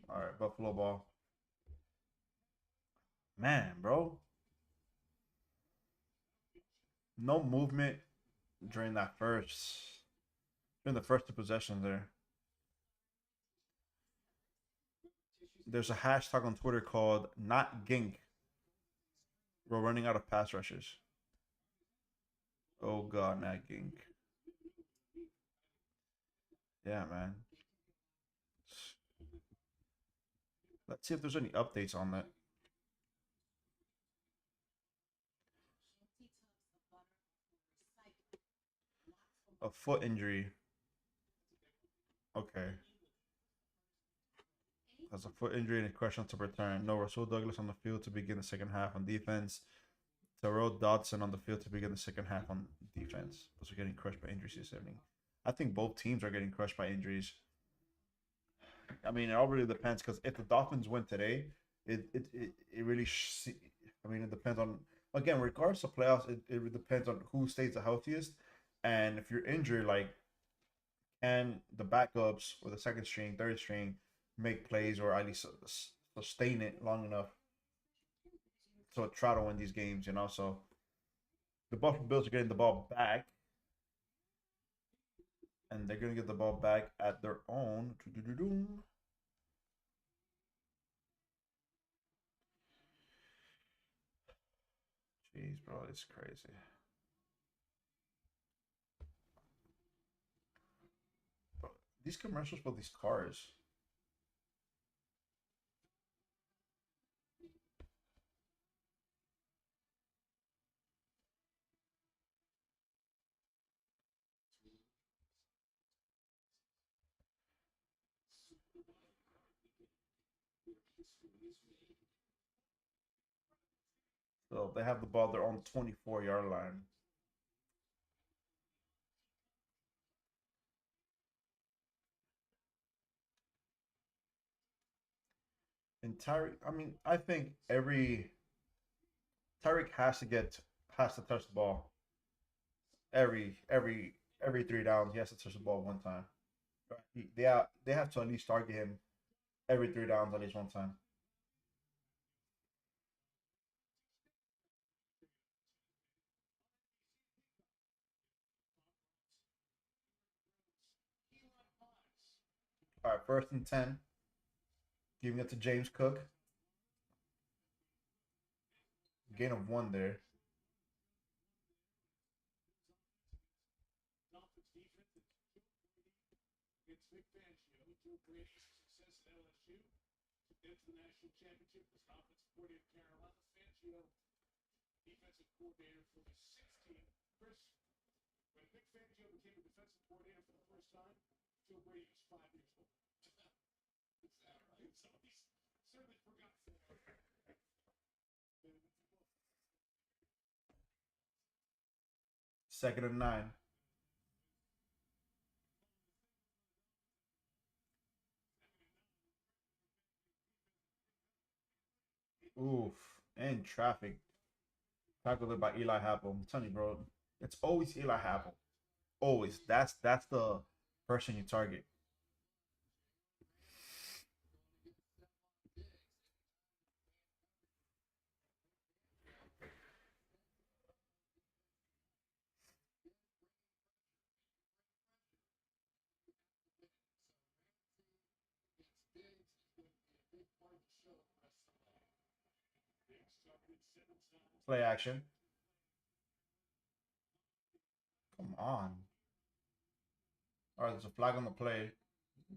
All right, Buffalo ball. Man, bro. No movement during that during the first two possessions there. There's a hashtag on Twitter called not gink. We're running out of pass rushers. Oh god, not gink. Yeah, man. Let's see if there's any updates on that. A foot injury. Okay. Has a foot injury and a question to return. No Russell Douglas on the field to begin the second half on defense. Terrell Dodson on the field to begin the second half on defense. Those are getting crushed by injuries this evening. I think both teams are getting crushed by injuries. I mean, it all really depends because if the Dolphins win today, it really. I mean, it depends on again, regardless of playoffs. It depends on who stays the healthiest, and if you're injured, like can the backups or the second string, third string make plays or at least sustain it long enough to try to win these games, you know? So the Buffalo Bills are getting the ball back, and they're going to get the ball back at their own. Jeez, bro, it's crazy. Bro, these commercials for these cars. So they have the ball their own 24-yard line. And Tyreek, I mean, I think Tyreek has to touch the ball every 3 downs. He has to touch the ball one time. They have to at least target him every 3 downs at least one time. All right, 1st and 10, giving it to James Cook. Gain of one there. Dolphins defense that killed Brady against Vic Fangio, who drove Brady's success at LSU, took them to the national championship as offensive coordinator of Carolina. Fangio, defensive coordinator for the 16. Chris, when Vic Fangio became a defensive coordinator for the first time, Joe Brady was 5 years old. Is that right? So he's certainly forgotten that. 2nd and 9. Oof. And traffic. Tackled by Eli Apple. I'm telling you, bro. It's always Eli Apple. Always. That's the person you target. Play action. Come on. All right, there's a flag on the play.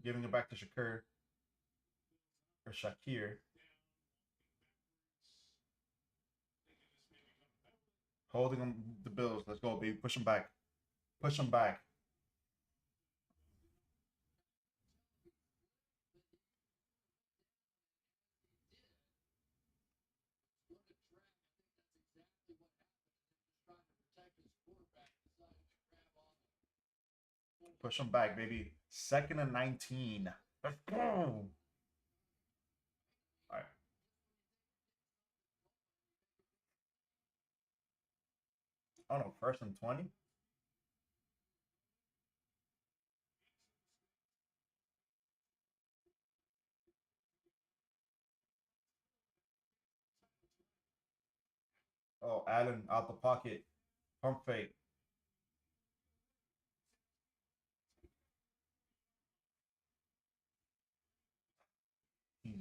Giving it back to Shakur or Shakir. Holding them the Bills. Let's go, baby. Push them back. Push them back. Push them back, baby. 2nd and 19. Let's go. All right. I don't know. 1st and 20. Oh, Allen out the pocket. Pump fake. Jesus.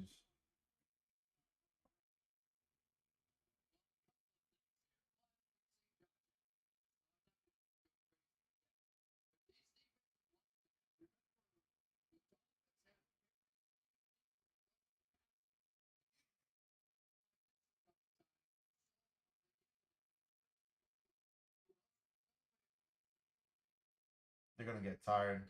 They're gonna get tired.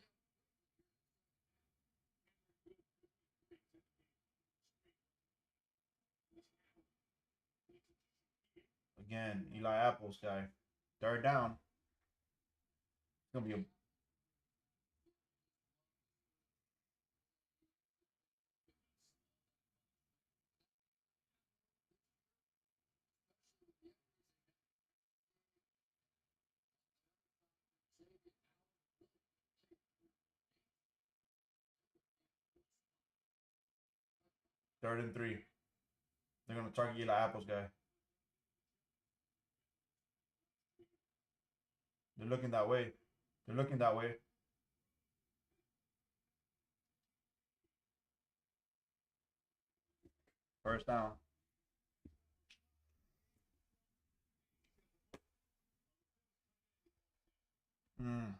Again, Eli Apple's guy. Third down. It's gonna be a 3rd and 3. They're gonna target Eli Apple's guy. They're looking that way. They're looking that way. First down. Mm.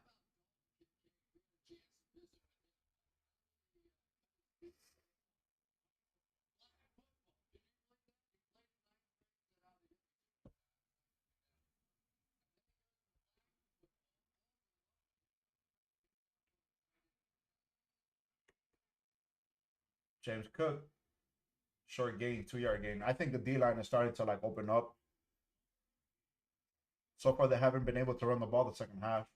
James Cook. Short gain, 2-yard gain. I think the D line is starting to like open up. So far, they haven't been able to run the ball the second half.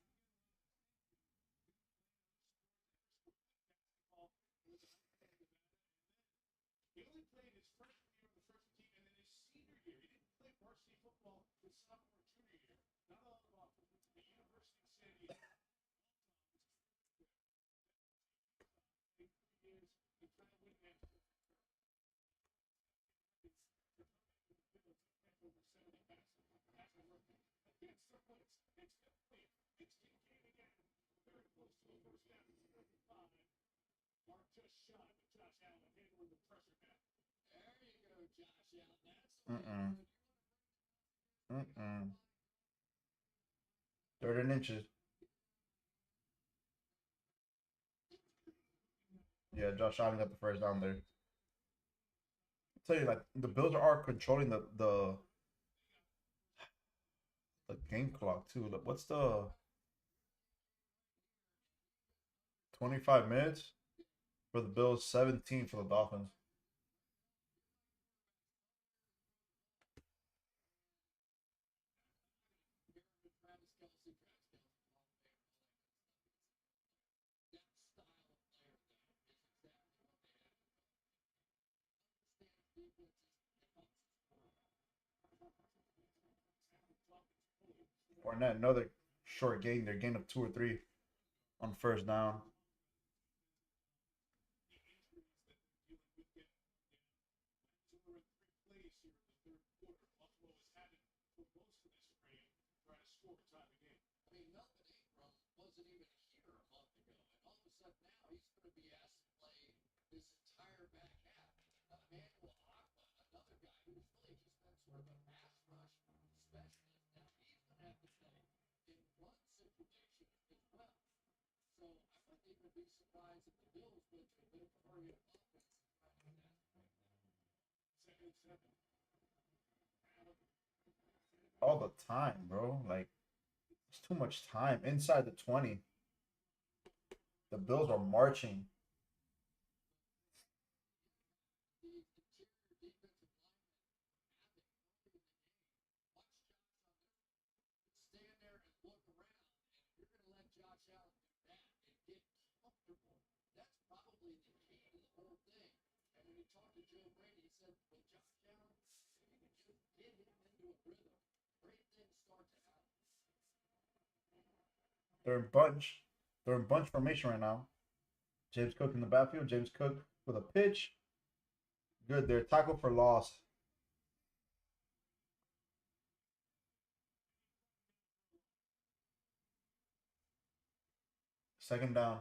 He only played his freshman year on the freshman team, and then his senior year. He didn't play varsity football his sophomore and junior year. Not a lot of offers. The University of San Diego. In 3 years, and trying to win that. Over 70 passes as a rookie. Against the points, it's complete. It's Kincaid again. Very close to a first down. 35. Mark just shy, but Josh Allen handling the pressure now. There you go, Josh Allen. That's the way. 3rd and inches. Yeah, Josh Allen got the first down there. I'll tell you, like the Bills are controlling the game clock too. Like, what's the 25 minutes for the Bills? 17 for the Dolphins. Fournette, another short gain. They're gain of 2 or 3 on first down. I mean, Melvin Ingram wasn't even here a month ago, and all of a sudden now he's going to be asked to play this entire back half. Emmanuel Aqua, another guy who's really just been sort of a pass rush specialist. Now he's going to have to play in run situation as well. So I wouldn't even be surprised if the Bills went to a bit of a hurry of offense. Second, 7. All the time, bro. Like it's too much time inside the 20. The Bills are marching. Stand there and look around, and you're going to let Josh Allen do that and get comfortable. That's probably the key to the whole thing. And when he talked to Joe Brady, he said, with Josh Allen, you can just get him into a rhythm. Great things start to happen. They're in bunch. They're in bunch formation right now. James Cook in the backfield. James Cook with a pitch. Good. They're tackle for loss. Second down.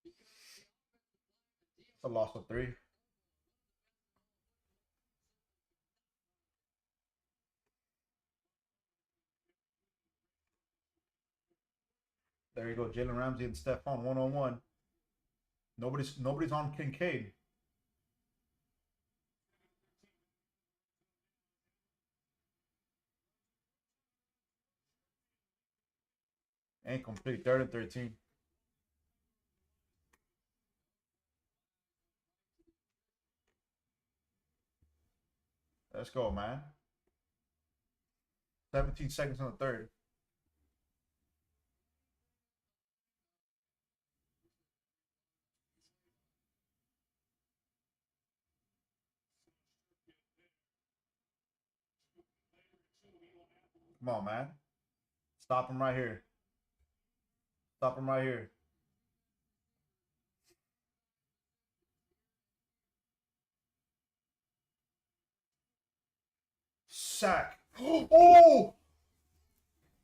It's a loss of 3. There you go. Jalen Ramsey and Stephon 1-on-1. Nobody's on Kincaid. Incomplete. 3rd and 13. Let's go, man. 17 seconds on the 3rd. Come on, man. Stop him right here. Stop him right here. Sack. Oh!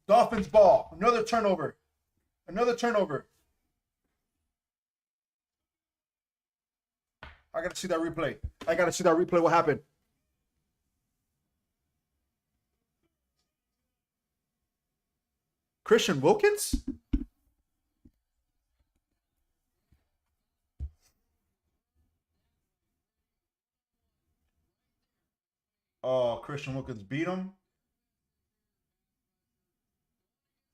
Dolphins ball. Another turnover. Another turnover. I gotta see that replay. I gotta see that replay. What happened? Christian Wilkins? Oh, Christian Wilkins beat him.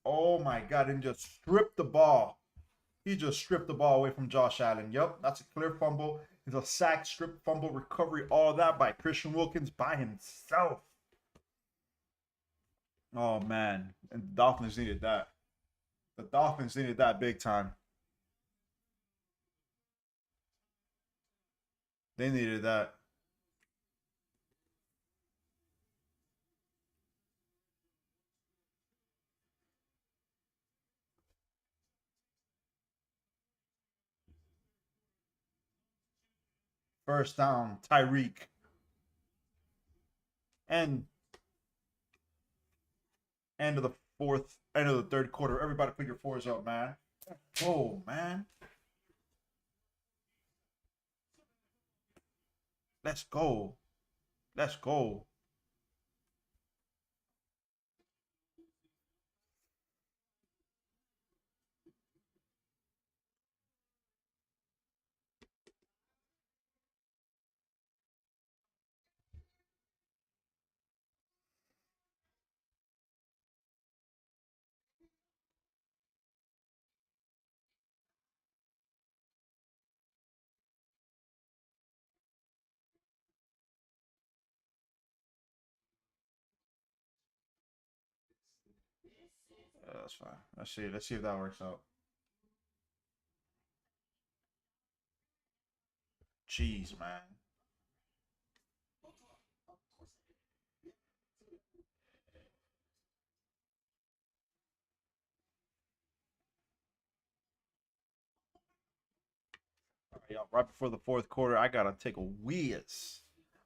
Oh my God, and just stripped the ball. He just stripped the ball away from Josh Allen. Yep, that's a clear fumble. It's a sack, strip, fumble, recovery, all that by Christian Wilkins by himself. Oh man, and the Dolphins needed that. The Dolphins needed that big time. They needed that. First down, Tyreek. And end of the end of the 3rd quarter. Everybody put your 4s up, man. Oh, man. Let's go. Let's go. That's fine. Let's see. Let's see if that works out. Jeez, man. All right, y'all. Right before the 4th quarter, I gotta take a whiz.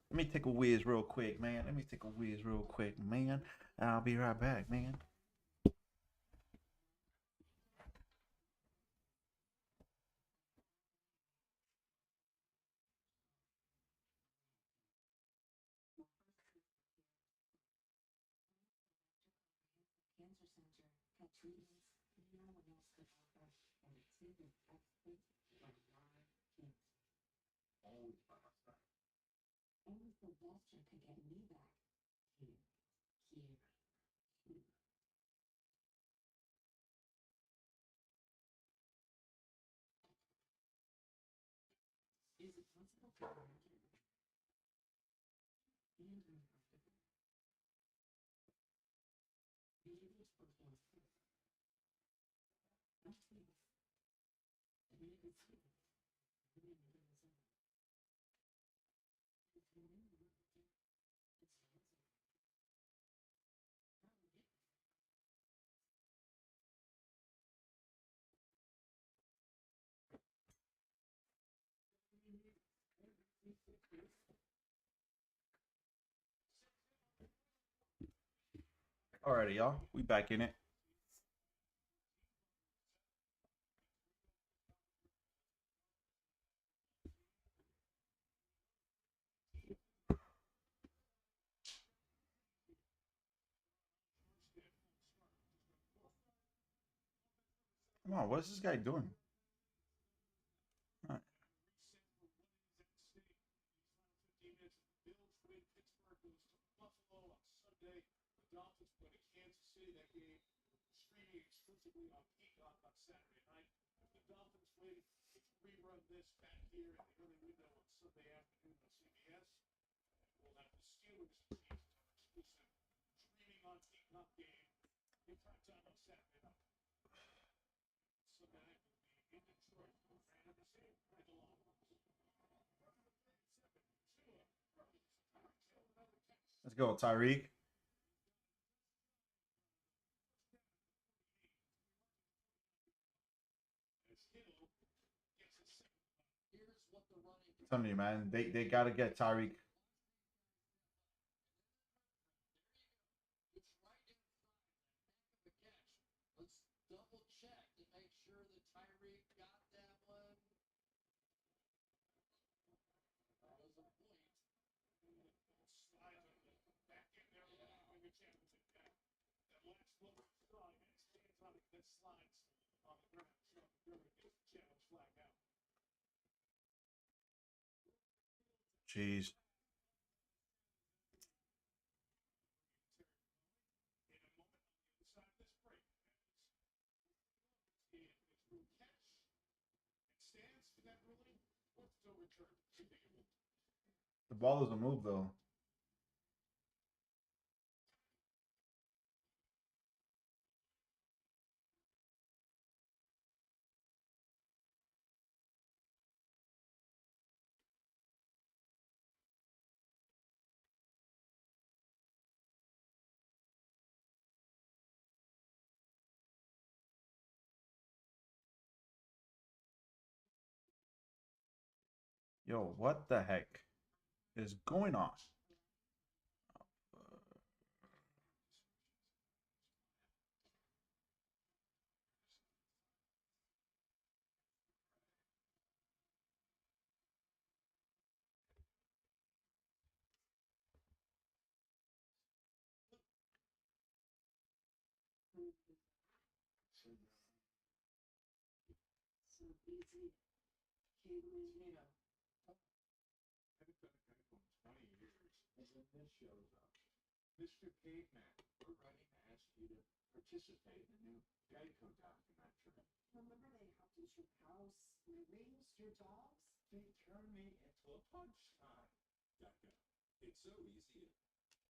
Let me take a whiz real quick, man. Let me take a whiz real quick, man. I'll be right back, man. Alrighty, y'all. We back in it. Come on, what is this guy doing? All right. The Dolphins play Kansas City. That game streaming exclusively on Peacock on Saturday night. If the Dolphins win, rerun this back here in the early window on Sunday afternoon on CBS. We'll have the Steelers and Chiefs exclusive streaming on Peacock game in prime time on Saturday night. Sunday night will be in Detroit. And the same at the Lions. Let's go, Tyreek. I'm telling you, man, they gotta get Tyreek. Let's double check to make sure that Tyreek got that one. That was a point. Slides on the back in there when the championship back. That last look strong and stands on it, then slides on the ground. So Dermott gets the challenge flag out. Jeez. The ball doesn't move though. Yo, what the heck is going on? So easy. Caveman. Haven't been a guy for 20 years. And then this shows up. Mr. Caveman, we're writing to ask you to participate in the new Geico documentary. Remember they helped you your house, your rings, your dogs? They turned me into a punchline. Geico. It's so easy.